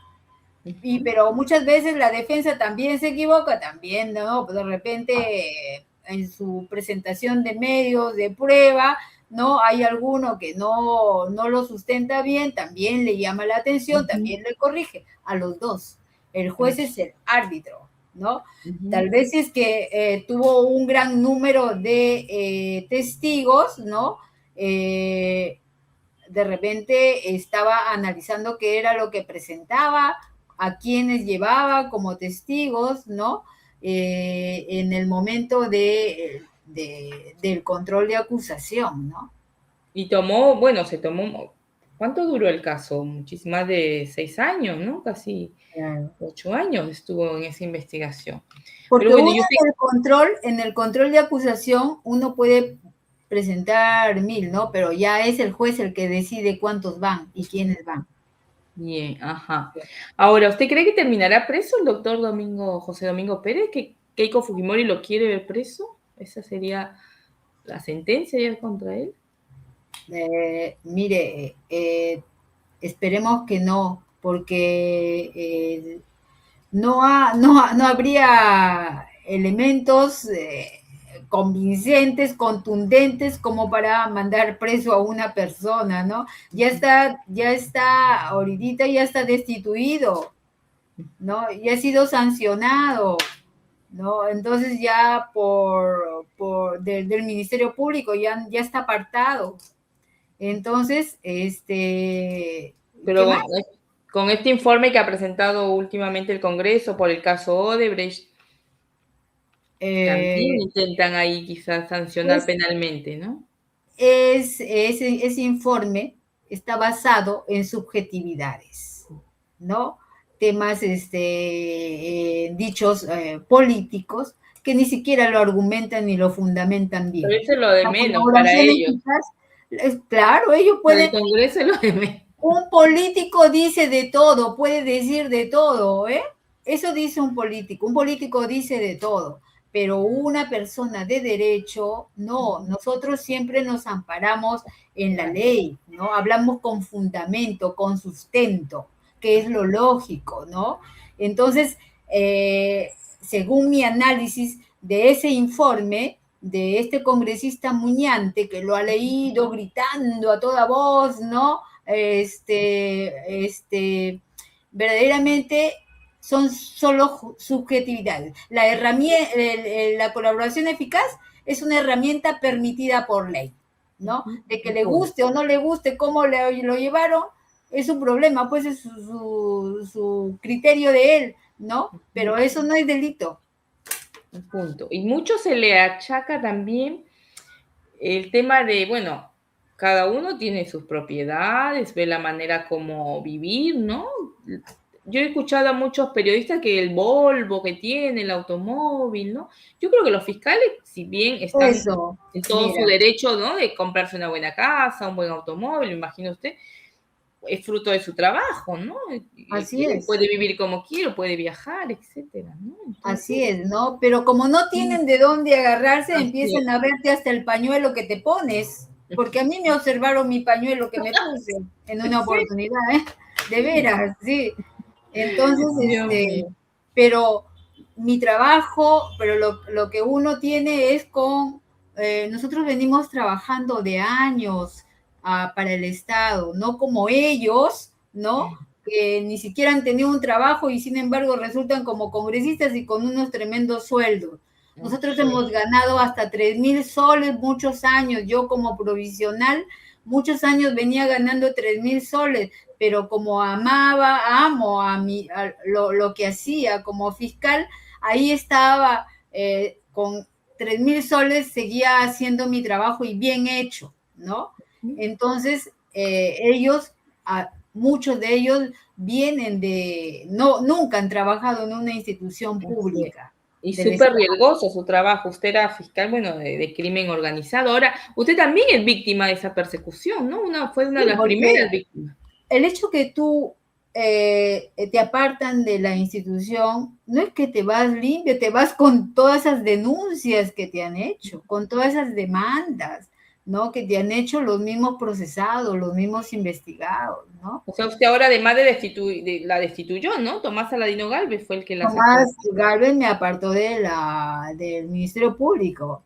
Pero muchas veces la defensa también se equivoca, también, ¿no? Pues de repente en su presentación de medios de prueba, ¿no? Hay alguno que no lo sustenta bien, también le llama la atención, también le corrige, a los dos. El juez es el árbitro, ¿no? Tal vez es que tuvo un gran número de testigos, ¿no? De repente estaba analizando qué era lo que presentaba, a quienes llevaba como testigos, ¿no? En el momento del control de acusación, ¿no? Y tomó, bueno, ¿cuánto duró el caso? Más de 6 años, ¿no? Casi Claro. 8 años estuvo en esa investigación. Pero Porque bueno, uno en el control de acusación, uno puede presentar 1000, ¿no? Pero ya es el juez el que decide cuántos van y quiénes van. bien, ajá. Ahora, ¿usted cree que terminará preso el doctor José Domingo Pérez? ¿Que Keiko Fujimori lo quiere ver preso? ¿Esa sería la sentencia ya contra él? Mire, esperemos que no, porque no habría elementos convincentes, contundentes como para mandar preso a una persona, ¿no? Ya está, ahorita ya está destituido, ¿no? Ya ha sido sancionado, ¿no? Entonces ya del Ministerio Público ya está apartado. Entonces, ¿qué Pero más? con este informe que ha presentado últimamente el Congreso por el caso Odebrecht, también Eh, intentan ahí quizás sancionar pues penalmente, ¿no? ese informe está basado en subjetividades, ¿no? Temas, dichos políticos que ni siquiera lo argumentan ni lo fundamentan Pero bien. eso es lo de Las menos para elaboraciones ellos. quizás, claro, ellos Para el pueden, Congreso es lo de menos. un político dice de todo, puede decir de todo, ¿eh? Eso dice un político dice de todo, pero una persona de derecho, no, nosotros siempre nos amparamos en la ley, ¿no? Hablamos con fundamento, con sustento, que es lo lógico, ¿no? Entonces, según mi análisis de ese informe, de este congresista Muñante, que lo ha leído gritando a toda voz, ¿no? Verdaderamente son solo subjetividades. La colaboración eficaz es una herramienta permitida por ley, ¿no? De que le guste o no le guste cómo lo llevaron, es un problema, pues es su criterio de él, ¿no? Pero eso no es delito. Punto. Y mucho se le achaca también el tema de, bueno, cada uno tiene sus propiedades, ve la manera como vivir, ¿no? Yo he escuchado a muchos periodistas que el Volvo que tiene, el automóvil, ¿no? Yo creo que los fiscales, si bien están Eso, en todo su mira, derecho, ¿no? De comprarse una buena casa, un buen automóvil, imagino usted, es fruto de su trabajo, ¿no? Y así es. puede vivir como quiere, puede viajar, etcétera, ¿no? Entonces, Así es, ¿no? Pero como no tienen de dónde agarrarse, así empiezan a verte hasta el pañuelo que te pones. Porque a mí me observaron mi pañuelo que me puse en una es. oportunidad, ¿eh? De veras, sí. Entonces, Dios mío. pero mi trabajo, pero lo que uno tiene es nosotros venimos trabajando de años para el Estado, no como ellos, ¿no? Que ni siquiera han tenido un trabajo y sin embargo resultan como congresistas y con unos tremendos sueldos. Nosotros hemos ganado hasta 3.000 soles muchos años. Yo como provisional, muchos años venía ganando 3.000 soles, pero como amo lo que hacía como fiscal, ahí estaba con 3.000 soles, seguía haciendo mi trabajo y bien hecho, ¿no? Entonces, muchos de ellos vienen nunca han trabajado en una institución pública. Y súper riesgoso su trabajo. Usted era fiscal, bueno, de crimen organizado. Ahora, usted también es víctima de esa persecución, ¿no? Fue una de las primeras víctimas. El hecho que tú te apartan de la institución, no es que te vas limpio, te vas con todas esas denuncias que te han hecho, con todas esas demandas, ¿no? Que te han hecho los mismos procesados, los mismos investigados, ¿no? O sea, usted ahora además la destituyó, ¿no? Tomás Aladino Gálvez fue el que la sacó. Tomás Gálvez me apartó del Ministerio Público,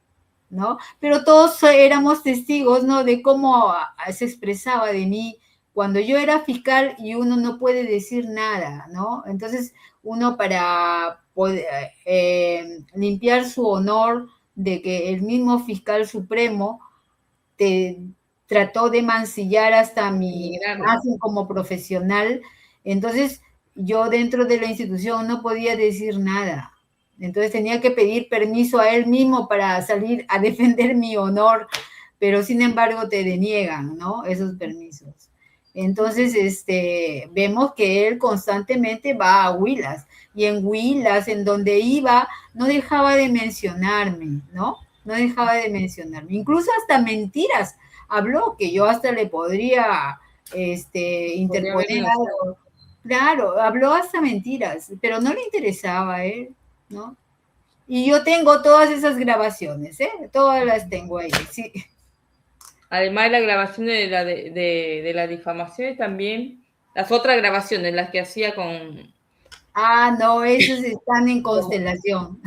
¿no? Pero todos éramos testigos, ¿no? De cómo se expresaba de mí cuando yo era fiscal y uno no puede decir nada, ¿no? Entonces, uno para poder, limpiar su honor de que el mismo fiscal supremo te trató de mancillar hasta mi imagen como profesional, entonces yo dentro de la institución no podía decir nada. Entonces tenía que pedir permiso a él mismo para salir a defender mi honor, pero sin embargo te deniegan, ¿no? Esos permisos. Entonces, vemos que él constantemente va a Huilas, y en Huilas, en donde iba, no dejaba de mencionarme, ¿no? No dejaba de mencionarme. Incluso hasta mentiras habló, que yo hasta le podría interponer algo. Claro, habló hasta mentiras, pero no le interesaba a él, ¿no? Y yo tengo todas esas grabaciones, todas las tengo ahí, sí. Además de la grabación de las difamaciones, también las otras grabaciones, las que hacía con... Ah, no, esos están en constelación.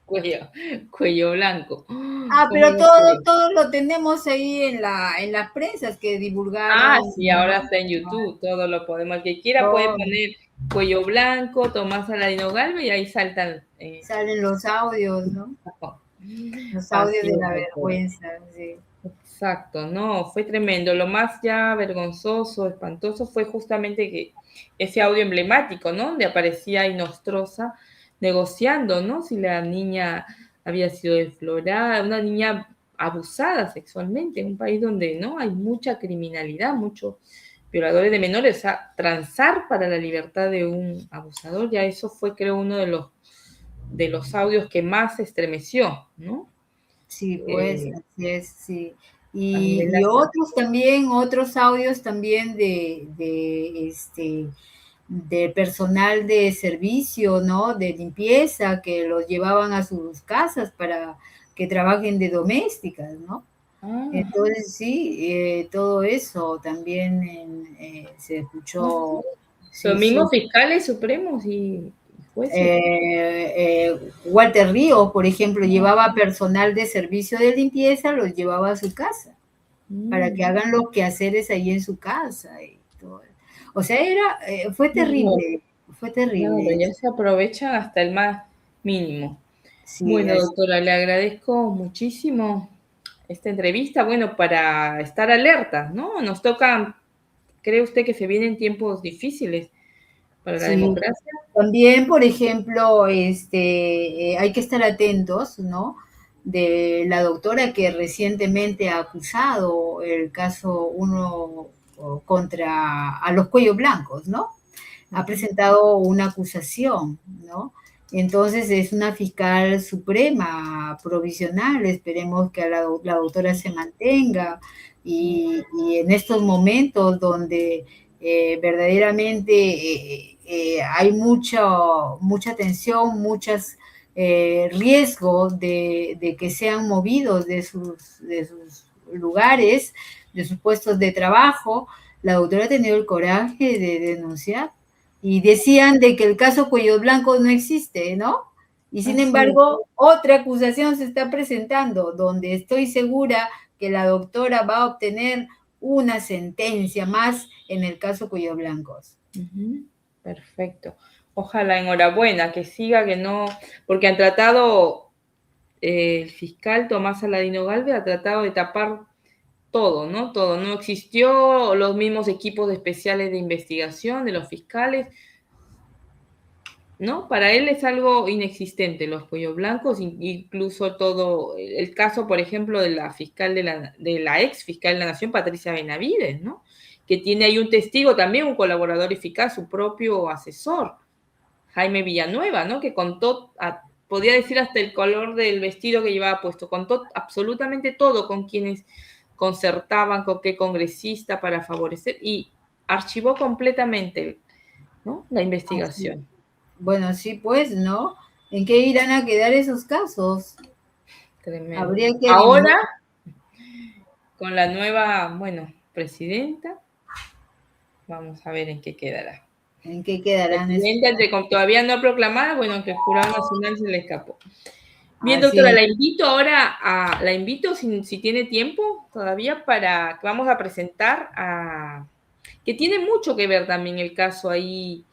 Cuello blanco. Pero todo lo tenemos ahí en las prensas que divulgaron. Sí, ahora está en YouTube, todo lo podemos. El que quiera puede poner Cuello Blanco, Tomás Aladino Gálvez y ahí salen los audios, ¿no? Los audios de la vergüenza, sí. Exacto, no, fue tremendo. Lo más ya vergonzoso, espantoso fue justamente que ese audio emblemático, ¿no? Donde aparecía Inostroza negociando, ¿no? Si la niña había sido deflorada, una niña abusada sexualmente, en un país donde no hay mucha criminalidad, muchos violadores de menores, o sea, transar para la libertad de un abusador, ya eso fue, creo, uno de los audios que más estremeció, ¿no? Sí, pues, así es, sí. Y otros audios también de personal de servicio, ¿no? De limpieza, que los llevaban a sus casas para que trabajen de domésticas, ¿no? Entonces, sí, todo eso también se escuchó. Los mismos fiscales supremos y jueces. Walter Ríos, por ejemplo, llevaba personal de servicio de limpieza, los llevaba a su casa para que hagan los quehaceres ahí en su casa y todo. O sea, fue terrible, fue terrible. Claro, ya se aprovechan hasta el más mínimo. Sí, bueno, doctora, le agradezco muchísimo esta entrevista, bueno, para estar alerta, ¿no? Nos toca, ¿cree usted que se vienen tiempos difíciles para la democracia? También, por ejemplo, hay que estar atentos, ¿no? De la doctora que recientemente ha acusado el caso contra a los cuellos blancos, ¿no? Ha presentado una acusación, ¿no? Entonces es una fiscal suprema provisional, esperemos que la doctora se mantenga y en estos momentos donde verdaderamente hay mucha tensión, muchos riesgos de que sean movidos de sus lugares, de sus puestos de trabajo, la doctora ha tenido el coraje de denunciar. Y decían de que el caso Cuellos Blancos no existe, ¿no? Y sin embargo, otra acusación se está presentando, donde estoy segura que la doctora va a obtener una sentencia más en el caso Cuellos Blancos. Perfecto. Ojalá, enhorabuena, que siga, que no, porque han tratado el fiscal Tomás Aladino Galvez ha tratado de tapar todo, ¿no? Todo. No existió los mismos equipos especiales de investigación de los fiscales, ¿no? Para él es algo inexistente, los cuellos blancos, incluso todo, el caso, por ejemplo, de la fiscal de la ex fiscal de la Nación, Patricia Benavides, ¿no? Que tiene ahí un testigo también, un colaborador eficaz, su propio asesor, Jaime Villanueva, ¿no? Que contó, podía decir hasta el color del vestido que llevaba puesto, contó absolutamente todo con quienes concertaban, con qué congresista para favorecer, y archivó completamente, ¿no? La investigación. Bueno, sí, pues, ¿no? ¿En qué irán a quedar esos casos? Tremendo. Habría que Ahora, adivinar. con la nueva, bueno, presidenta, vamos a ver en qué quedará. ¿En qué quedarán esos Presidenta todavía no proclamada, bueno, aunque el Jurado Nacional se le escapó. Bien, Así doctora, es. la invito si tiene tiempo todavía para que vamos a presentar que tiene mucho que ver también el caso ahí,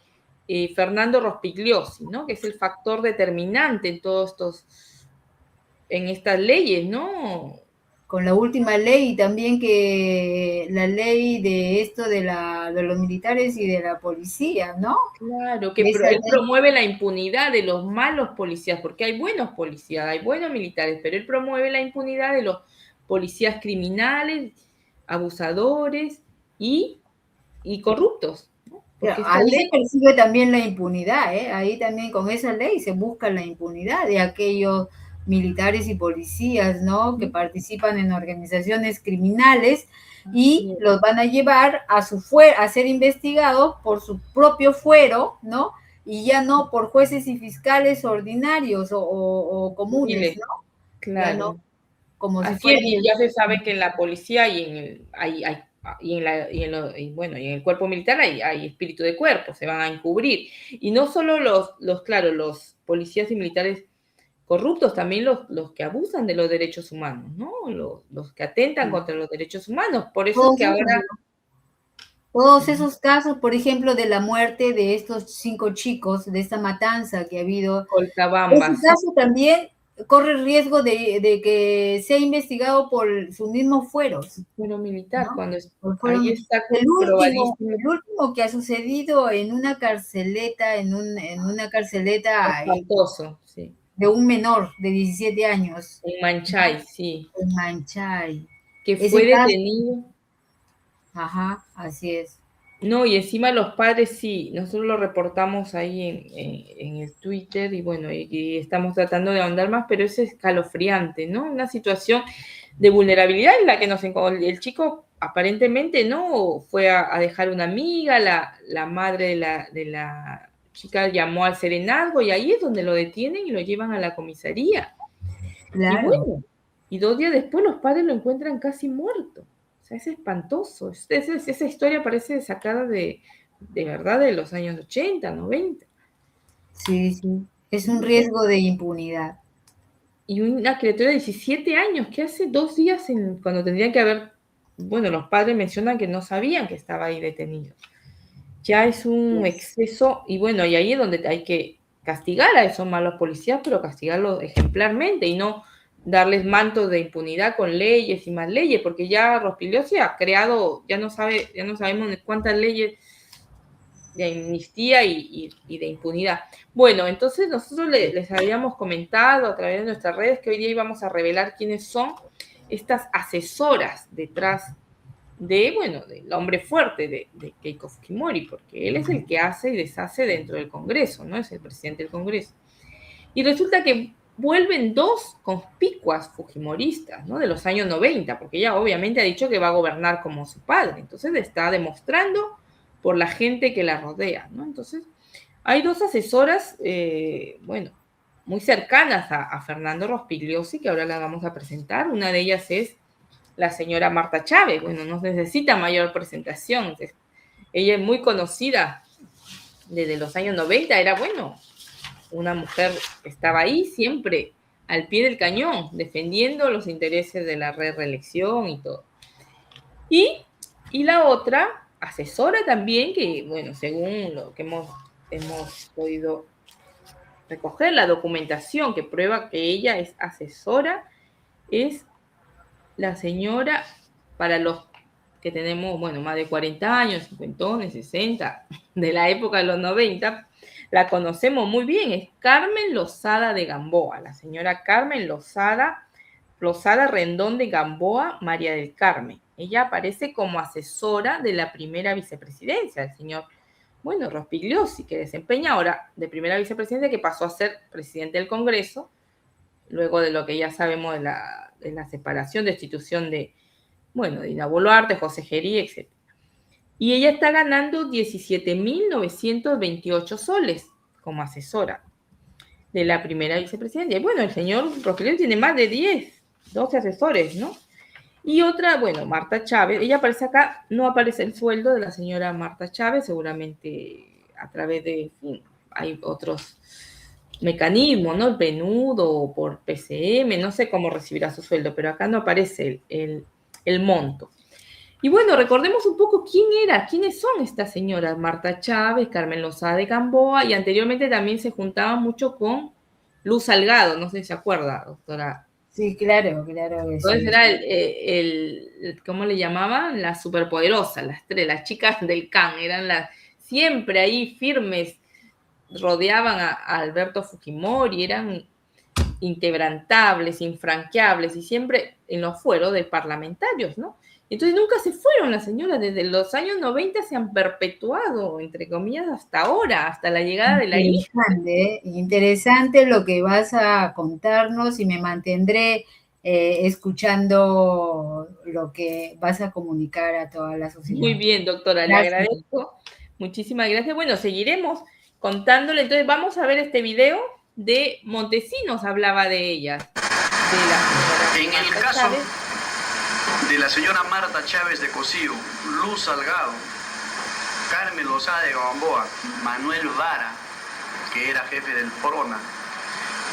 Fernando Rospigliosi, ¿no? Que es el factor determinante en estas leyes, ¿no? Con la última ley y también que la ley de esto de los militares y de la policía, ¿no? Claro, Esa él ley, promueve la impunidad de los malos policías, porque hay buenos policías, hay buenos militares, pero él promueve la impunidad de los policías criminales, abusadores y corruptos, ¿no? Porque esta ahí se ley, persigue también la impunidad, ¿eh? Ahí también con esa ley se busca la impunidad de aquellos militares y policías, ¿no? Que participan en organizaciones criminales y los van a llevar a ser investigados por su propio fuero, ¿no? Y ya no por jueces y fiscales ordinarios o comunes, ¿no? Ya no claro. como si Así es, fueran y ya se sabe que en la policía y en el, bueno, y en el cuerpo militar hay espíritu de cuerpo, se van a encubrir. Y no solo claro, los policías y militares corruptos, también los que abusan de los derechos humanos, ¿no? Los que atentan contra los derechos humanos. Por eso es que ahora... todos esos casos, por ejemplo, de la muerte de estos 5 chicos, de esta matanza que ha habido, ese Colcabamba, sí, caso también corre el riesgo de que sea investigado por sus mismos fueros, fuero militar, ¿no? cuando ahí Fueron está el último, probadísimo, el último que ha sucedido en una carceleta, en una carceleta espantoso, sí. de un menor de 17 años, En Manchay, sí, en Manchay. que Ese fue caso, detenido. ajá, así es. No, y encima los padres sí, nosotros lo reportamos ahí en el Twitter y bueno, y estamos tratando de ahondar más, pero es escalofriante, ¿no? Una situación de vulnerabilidad en la que el chico aparentemente no fue a dejar una amiga, la madre de la chica llamó al serenazgo y ahí es donde lo detienen y lo llevan a la comisaría. Y Claro. bueno, y 2 días después los padres lo encuentran casi muerto. O sea, es espantoso. Esa historia parece sacada de verdad de los años 80, 90. Sí, sí. Es un riesgo de impunidad. Y una criatura de 17 años, que hace 2 días cuando tendrían que haber, bueno, los padres mencionan que no sabían que estaba ahí detenido. Ya es un exceso, y bueno, y ahí es donde hay que castigar a esos malos policías, pero castigarlos ejemplarmente y no darles mantos de impunidad con leyes y más leyes, porque ya Rospigliosi ha creado, ya no sabemos cuántas leyes de amnistía y de impunidad. Bueno, entonces nosotros les habíamos comentado a través de nuestras redes que hoy día íbamos a revelar quiénes son estas asesoras detrás del hombre fuerte de Keiko Fujimori, porque él es el que hace y deshace dentro del Congreso, ¿no? Es el presidente del Congreso. Y resulta que vuelven 2 conspicuas fujimoristas, ¿no? De los años 90, porque ella obviamente ha dicho que va a gobernar como su padre, entonces está demostrando por la gente que la rodea, ¿no? Entonces, hay 2 asesoras, bueno, muy cercanas a Fernando Rospigliosi, que ahora la vamos a presentar. Una de ellas es la señora Marta Chávez. Bueno, no necesita mayor presentación. Ella es muy conocida desde los años 90. Era, bueno, una mujer que estaba ahí siempre al pie del cañón, defendiendo los intereses de la reelección y todo. Y la otra, asesora también, que, bueno, según lo que hemos podido recoger la documentación que prueba que ella es asesora, es la señora, para los que tenemos, bueno, más de 40 años, 50, 60, de la época de los 90, la conocemos muy bien, es Carmen Lozada de Gamboa, la señora Carmen Lozada Rendón de Gamboa María del Carmen. Ella aparece como asesora de la primera vicepresidencia del señor, bueno, Rospigliosi, que desempeña ahora de primera vicepresidenta, que pasó a ser presidente del Congreso, luego de lo que ya sabemos de la separación, destitución de, bueno, de Dina Boluarte, José Gerí, etc. Y ella está ganando 17.928 soles como asesora de la primera vicepresidenta. Y bueno, el señor Rospigliosi tiene más de 12 asesores, ¿no? Y otra, bueno, Marta Chávez, ella aparece acá, no aparece el sueldo de la señora Marta Chávez, seguramente a través de, en fin, hay otros mecanismos, ¿no? El penudo o por PCM, no sé cómo recibirá su sueldo, pero acá no aparece el monto. Y bueno, recordemos un poco quiénes son estas señoras, Marta Chávez, Carmen Lozada de Gamboa, y anteriormente también se juntaban mucho con Luz Salgado, no sé si se acuerda, doctora. Sí, claro que Entonces sí. era ¿cómo le llamaban? Las superpoderosas, las chicas del CAN, eran siempre ahí firmes, rodeaban a Alberto Fujimori, eran inquebrantables, infranqueables, y siempre en los fueros de parlamentarios, ¿no? Entonces nunca se fueron las señoras, desde los años 90 se han perpetuado, entre comillas, hasta ahora, hasta la llegada de la hija. Interesante lo que vas a contarnos y me mantendré escuchando lo que vas a comunicar a toda la sociedad. Muy bien, doctora, gracias. Le agradezco. Muchísimas gracias. Bueno, seguiremos contándole. Entonces vamos a ver este video de Montesinos, hablaba de ellas. En el caso de la señora Marta Chávez de Cosío, Luz Salgado, Carmen Lozada de Gamboa, Manuel Vara, que era jefe del PRONA,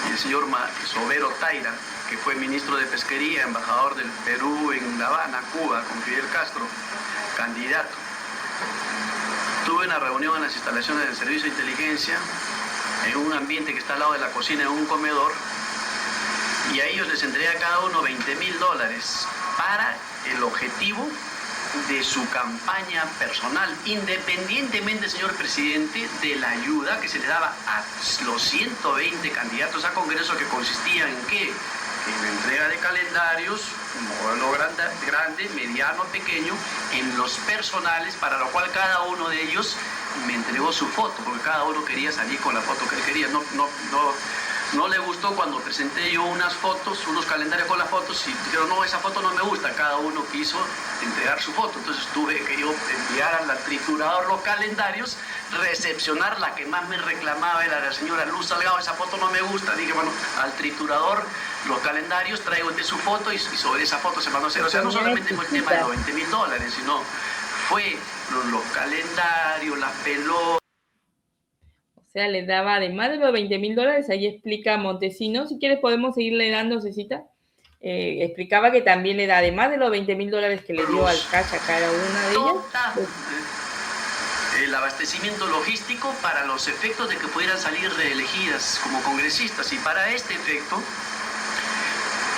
y el señor Sobero Taira, que fue ministro de Pesquería, embajador del Perú en La Habana, Cuba, con Fidel Castro, candidato. Tuve una reunión en las instalaciones del Servicio de Inteligencia, en un ambiente que está al lado de la cocina, en un comedor, y a ellos les entregué a cada uno $20.000 para el objetivo de su campaña personal, independientemente, señor presidente, de la ayuda que se le daba a los 120 candidatos a Congreso, que consistía en ¿qué? En la entrega de calendarios, modelo grande, mediano, pequeño, en los personales, para lo cual cada uno de ellos me entregó su foto, porque cada uno quería salir con la foto que él quería. No le gustó cuando presenté yo unas fotos, unos calendarios con las fotos, y dijeron, no, esa foto no me gusta. Cada uno quiso entregar su foto. Entonces tuve que yo enviar al triturador los calendarios, recepcionar. La que más me reclamaba era la señora Luz Salgado, esa foto no me gusta. Dije, bueno, al triturador los calendarios, traigo usted su foto, y sobre esa foto se mandó a hacer. O sea, no solamente fue el tema de los $20.000, sino fue los calendarios, las pelotas. O sea, le daba, además de los $20.000, ahí explica Montesinos, si quieres podemos seguirle dando, Cecita. Explicaba que también le da, además de los $20.000 que le dio al cash a cada una de ellas, el abastecimiento logístico para los efectos de que pudieran salir reelegidas como congresistas. Y para este efecto,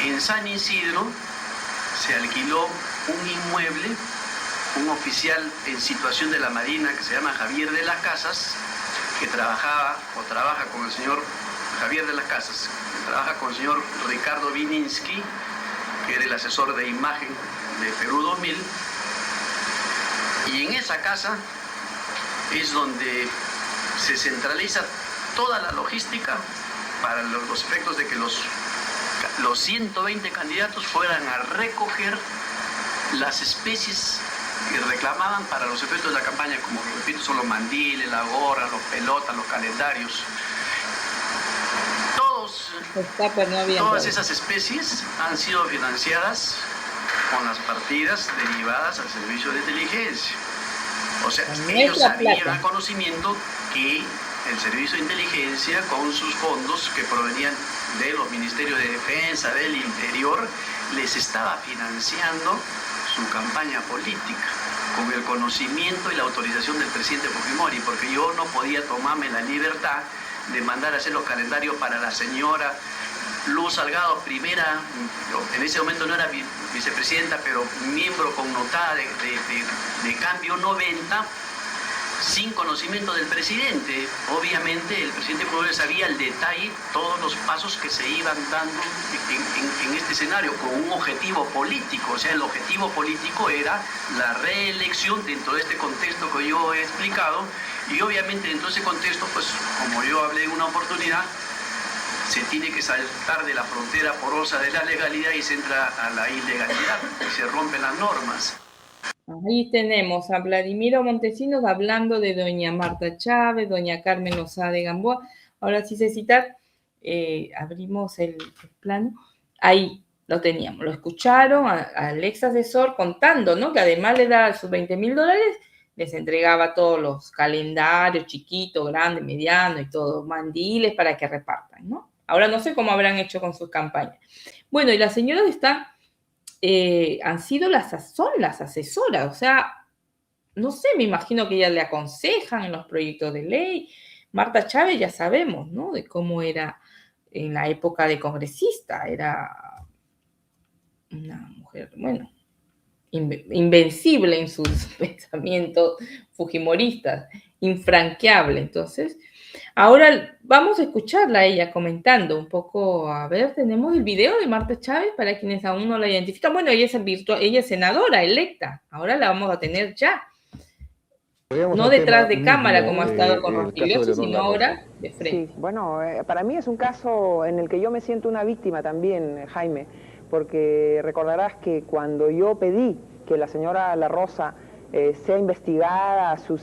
en San Isidro se alquiló un inmueble, un oficial en situación de la Marina que se llama Javier de las Casas, que trabaja con el señor Javier de las Casas, que trabaja con el señor Ricardo Vininsky, que era el asesor de imagen de Perú 2000, y en esa casa es donde se centraliza toda la logística para los efectos de que los 120 candidatos fueran a recoger las especies que reclamaban para los efectos de la campaña, como repito, son los mandiles, la gorra, los pelotas, los calendarios. Todas esas especies han sido financiadas con las partidas derivadas al servicio de inteligencia. O sea, ellos sabían a conocimiento que el servicio de inteligencia, con sus fondos que provenían de los ministerios de defensa, del interior, les estaba financiando su campaña política, con el conocimiento y la autorización del presidente Fujimori, porque yo no podía tomarme la libertad de mandar a hacer los calendarios para la señora Luz Salgado, primera, en ese momento no era vicepresidenta, pero miembro connotada de Cambio 90, sin conocimiento del presidente. Obviamente el presidente Pujol sabía el detalle, todos los pasos que se iban dando en este escenario con un objetivo político. O sea, el objetivo político era la reelección dentro de este contexto que yo he explicado, y obviamente dentro de ese contexto, pues como yo hablé en una oportunidad, se tiene que saltar de la frontera porosa de la legalidad y se entra a la ilegalidad y se rompen las normas. Ahí tenemos a Vladimiro Montesinos hablando de doña Marta Chávez, doña Carmen Lozada de Gamboa. Ahora sí, Cecita, abrimos el plano. Ahí lo teníamos, lo escucharon al ex asesor contando, ¿no? Que además le da sus $20,000, les entregaba todos los calendarios, chiquitos, grandes, medianos y todo, mandiles para que repartan, ¿no? Ahora no sé cómo habrán hecho con sus campañas. Bueno, y las señoras están... han sido son las asesoras, o sea, no sé, me imagino que ellas le aconsejan en los proyectos de ley. Marta Chávez ya sabemos, ¿no? De cómo era en la época de congresista, era una mujer, bueno, invencible en sus pensamientos fujimoristas, infranqueable. Entonces, ahora vamos a escucharla a ella comentando un poco. A ver, tenemos el video de Marta Chávez para quienes aún no la identifican. Bueno, ella es senadora electa, ahora la vamos a tener ya. No detrás de cámara como ha estado con Rospigliosi, sino ahora de frente. Sí, bueno, para mí es un caso en el que yo me siento una víctima también, Jaime, porque recordarás que cuando yo pedí que la señora La Rosa sea investigada, sus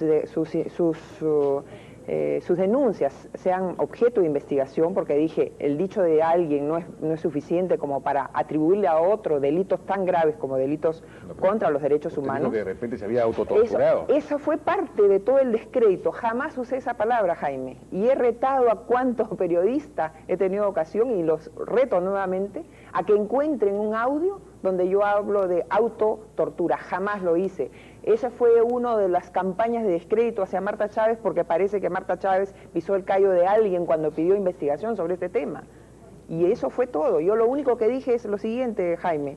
denuncias sean objeto de investigación, porque dije, el dicho de alguien no es suficiente como para atribuirle a otro delitos tan graves como delitos contra los derechos humanos. Que de repente se había autotorturado. Esa fue parte de todo el descrédito. Jamás usé esa palabra, Jaime, y he retado a cuantos periodistas he tenido ocasión, y los reto nuevamente, a que encuentren un audio donde yo hablo de autotortura. Jamás lo hice. Esa fue una de las campañas de descrédito hacia Marta Chávez, porque parece que Marta Chávez pisó el callo de alguien cuando pidió investigación sobre este tema. Y eso fue todo. Yo lo único que dije es lo siguiente, Jaime,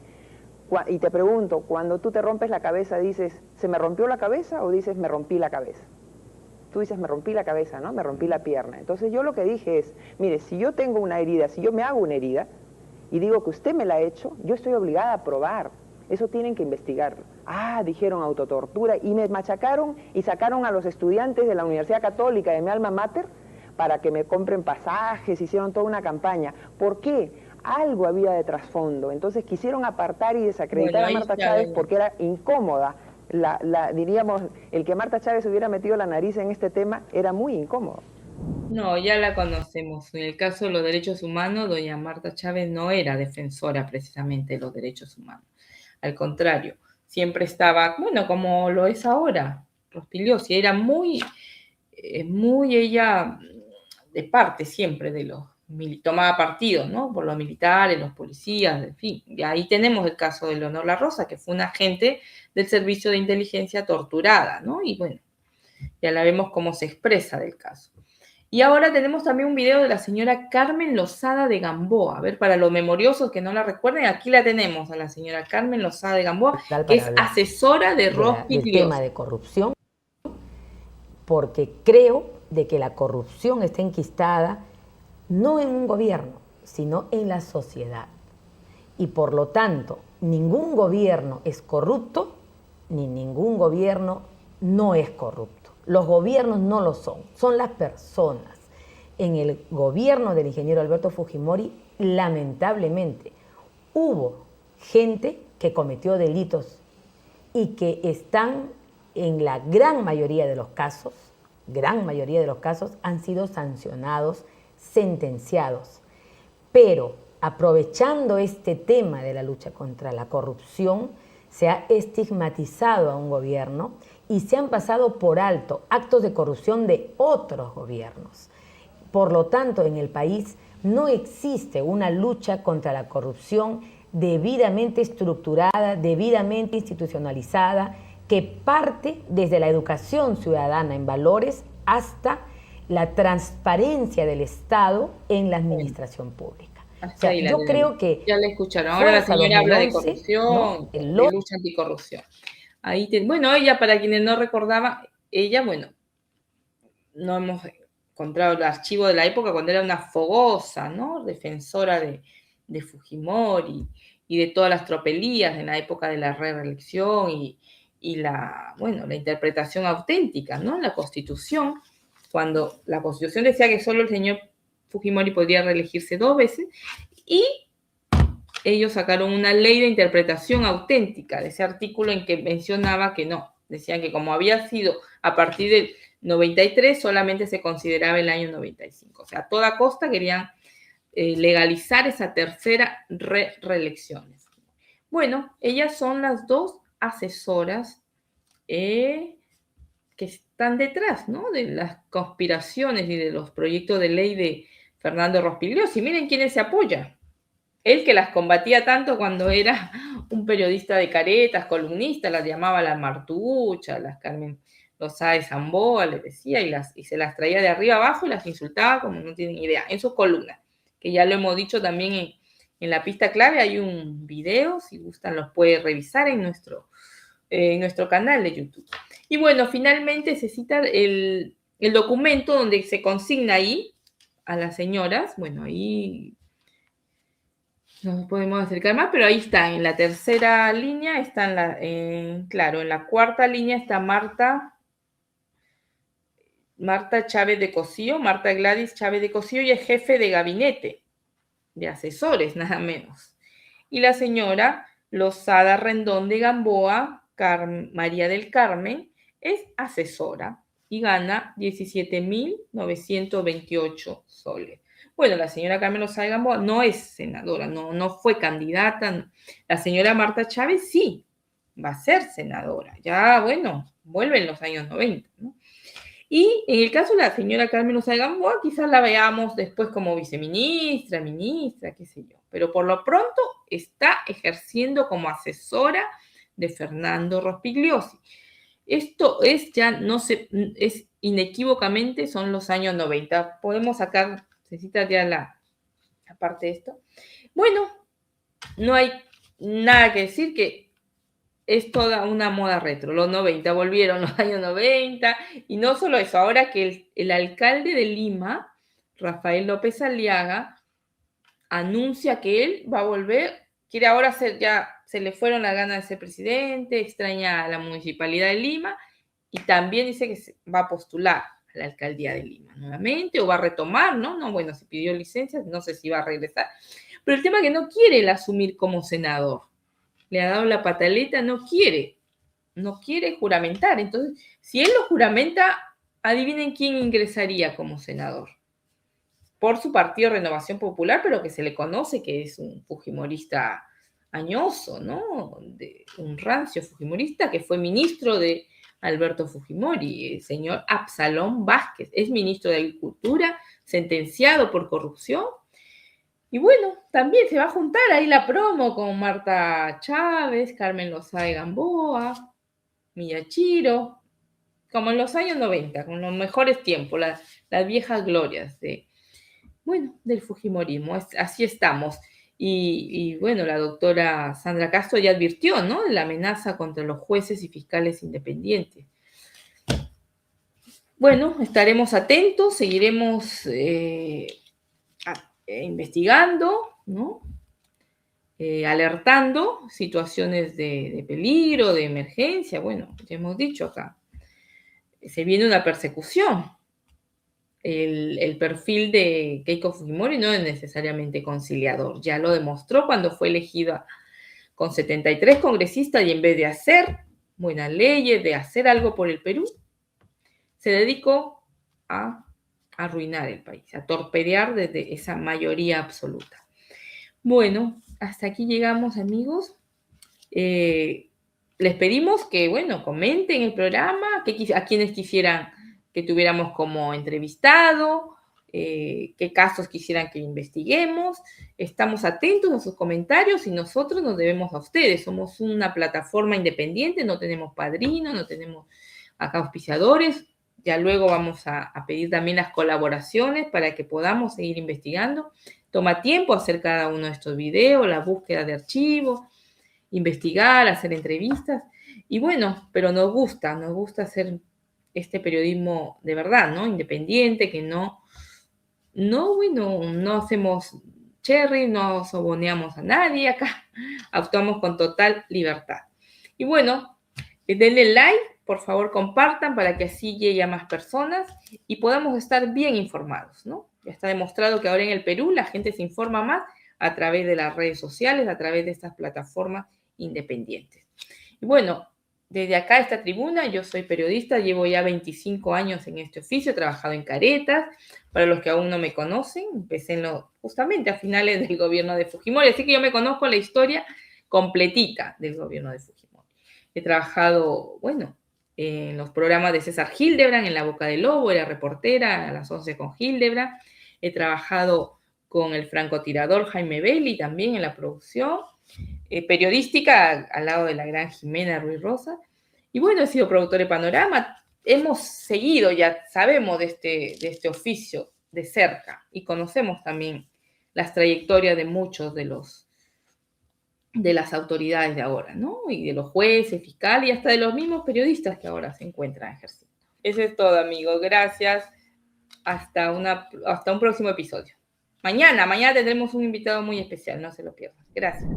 y te pregunto, cuando tú te rompes la cabeza, dices, ¿se me rompió la cabeza o dices, me rompí la cabeza? Tú dices, me rompí la cabeza, ¿no? Me rompí la pierna. Entonces yo lo que dije es, mire, si yo tengo una herida, si yo me hago una herida y digo que usted me la ha hecho, yo estoy obligada a probar. Eso tienen que investigarlo. Ah, dijeron autotortura, y me machacaron y sacaron a los estudiantes de la Universidad Católica de mi alma mater para que me compren pasajes, hicieron toda una campaña. ¿Por qué? Algo había de trasfondo. Entonces quisieron apartar y desacreditar a Marta Chávez porque era incómoda. Diríamos, el que Marta Chávez hubiera metido la nariz en este tema era muy incómodo. No, ya la conocemos. En el caso de los derechos humanos, doña Marta Chávez no era defensora precisamente de los derechos humanos. Al contrario, siempre estaba, bueno, como lo es ahora, Rospigliosi, era muy ella de parte siempre de los, tomaba partido, ¿no? Por los militares, los policías, en fin. Y ahí tenemos el caso de Leonor La Rosa, que fue una agente del servicio de inteligencia torturada, ¿no? Y bueno, ya la vemos cómo se expresa del caso. Y ahora tenemos también un video de la señora Carmen Lozada de Gamboa. A ver, para los memoriosos que no la recuerden, aquí la tenemos a la señora Carmen Lozada de Gamboa, que es asesora de Rospigliosi. Del tema de corrupción, porque creo de que la corrupción está enquistada no en un gobierno, sino en la sociedad. Y por lo tanto, ningún gobierno es corrupto, ni ningún gobierno no es corrupto. Los gobiernos no lo son las personas. En el gobierno del ingeniero Alberto Fujimori, lamentablemente, hubo gente que cometió delitos y que están en la gran mayoría de los casos, han sido sancionados, sentenciados. Pero aprovechando este tema de la lucha contra la corrupción, se ha estigmatizado a un gobierno y se han pasado por alto actos de corrupción de otros gobiernos. Por lo tanto, en el país no existe una lucha contra la corrupción debidamente estructurada, debidamente institucionalizada, que parte desde la educación ciudadana en valores hasta la transparencia del Estado en la administración pública. O sea, yo creo que... Ya la escucharon. Ahora la señora habla de corrupción, ¿no? de lucha anticorrupción. Bueno, ella, para quienes no recordaban, ella, bueno, no hemos encontrado el archivo de la época cuando era una fogosa, ¿no? Defensora de Fujimori y de todas las tropelías en la época de la reelección y la interpretación auténtica, ¿no? La Constitución, cuando la Constitución decía que solo el señor Fujimori podía reelegirse 2 veces, y ellos sacaron una ley de interpretación auténtica de ese artículo en que mencionaba que no, decían que como había sido a partir del 93, solamente se consideraba el año 95. O sea, a toda costa querían legalizar esa tercera reelección. Bueno, ellas son las 2 asesoras que están detrás, ¿no? De las conspiraciones y de los proyectos de ley de Fernando Rospigliosi. Miren quiénes se apoyan. Él, que las combatía tanto cuando era un periodista de caretas, columnista, las llamaba las martuchas, las Carmen Lozada de Zamboa, les decía, y se las traía de arriba abajo y las insultaba como no tienen idea, en sus columnas, que ya lo hemos dicho también en la pista clave. Hay un video, si gustan los puede revisar en nuestro canal de YouTube. Y bueno, finalmente se cita el documento donde se consigna ahí a las señoras. Bueno, ahí no nos podemos acercar más, pero ahí está, en la tercera línea está en la cuarta línea está Marta Chávez de Cosío, Marta Gladys Chávez de Cosío, y es jefe de gabinete de asesores, nada menos. Y la señora Lozada Rendón de Gamboa, María del Carmen, es asesora y gana 17.928 soles. Bueno, la señora Carmen Lozada de Gamboa no es senadora, no fue candidata. La señora Marta Chávez sí va a ser senadora. Ya, bueno, vuelve en los años 90, ¿no? Y en el caso de la señora Carmen Lozada de Gamboa, quizás la veamos después como viceministra, ministra, qué sé yo. Pero por lo pronto está ejerciendo como asesora de Fernando Rospigliosi. Esto es es inequívocamente, son los años 90. Podemos sacar, se cita ya la parte de esto. Bueno, no hay nada que decir, que es toda una moda retro. Los 90, volvieron los años 90, y no solo eso, ahora que el alcalde de Lima, Rafael López Aliaga, anuncia que él va a volver, quiere ahora ya se le fueron las ganas de ser presidente, extraña a la municipalidad de Lima, y también dice que se va a postular a la alcaldía de Lima nuevamente, o va a retomar, ¿no? Bueno, se pidió licencia, no sé si va a regresar, pero el tema es que no quiere él asumir como senador. Le ha dado la pataleta, no quiere juramentar. Entonces, si él lo juramenta, adivinen quién ingresaría como senador. Por su partido Renovación Popular, pero que se le conoce que es un fujimorista añoso, ¿no? Un rancio fujimorista que fue ministro de Alberto Fujimori, el señor Absalón Vázquez. Es ministro de Agricultura, sentenciado por corrupción. Y bueno, también se va a juntar ahí la promo con Marta Chávez, Carmen Lozada de Gamboa, Miyachiro, como en los años 90, con los mejores tiempos, las viejas glorias del fujimorismo. Así estamos. Y bueno, la doctora Sandra Castro ya advirtió, ¿no?, de la amenaza contra los jueces y fiscales independientes. Bueno, estaremos atentos, seguiremos investigando, ¿no? Alertando situaciones de peligro, de emergencia. Bueno, ya hemos dicho acá, se viene una persecución. El perfil de Keiko Fujimori no es necesariamente conciliador. Ya lo demostró cuando fue elegida con 73 congresistas, y en vez de hacer buenas leyes, de hacer algo por el Perú, se dedicó a arruinar el país, a torpedear desde esa mayoría absoluta. Bueno, hasta aquí llegamos, amigos. Les pedimos que, bueno, comenten el programa, a quienes quisieran que tuviéramos como entrevistado, qué casos quisieran que investiguemos. Estamos atentos a sus comentarios y nosotros nos debemos a ustedes. Somos una plataforma independiente, no tenemos padrinos, no tenemos acá auspiciadores. ya luego vamos a pedir también las colaboraciones para que podamos seguir investigando. Toma tiempo hacer cada uno de estos videos, la búsqueda de archivos, investigar, hacer entrevistas. Y bueno, pero nos gusta hacer este periodismo de verdad, ¿no? Independiente, que no hacemos cherry, no soboneamos a nadie acá, actuamos con total libertad. Y bueno, denle like, por favor compartan para que así llegue a más personas y podamos estar bien informados, ¿no? Ya está demostrado que ahora en el Perú la gente se informa más a través de las redes sociales, a través de estas plataformas independientes. Y bueno, desde acá, esta tribuna, yo soy periodista, llevo ya 25 años en este oficio, he trabajado en Caretas. Para los que aún no me conocen, empecé justamente a finales del gobierno de Fujimori, así que yo me conozco la historia completita del gobierno de Fujimori. He trabajado, bueno, en los programas de César Hildebrand, en La Boca del Lobo, era reportera a las 11 con Hildebrand. He trabajado con el francotirador Jaime Belli también en la producción. Periodística al lado de la gran Jimena Ruiz Rosa. Y bueno, he sido productor de Panorama. Hemos seguido, ya sabemos de este oficio de cerca y conocemos también las trayectorias de muchos de las autoridades de ahora, ¿no? Y de los jueces, fiscales y hasta de los mismos periodistas que ahora se encuentran ejerciendo. Eso es todo, amigos. Gracias. Hasta un próximo episodio. Mañana tendremos un invitado muy especial, no se lo pierdan. Gracias.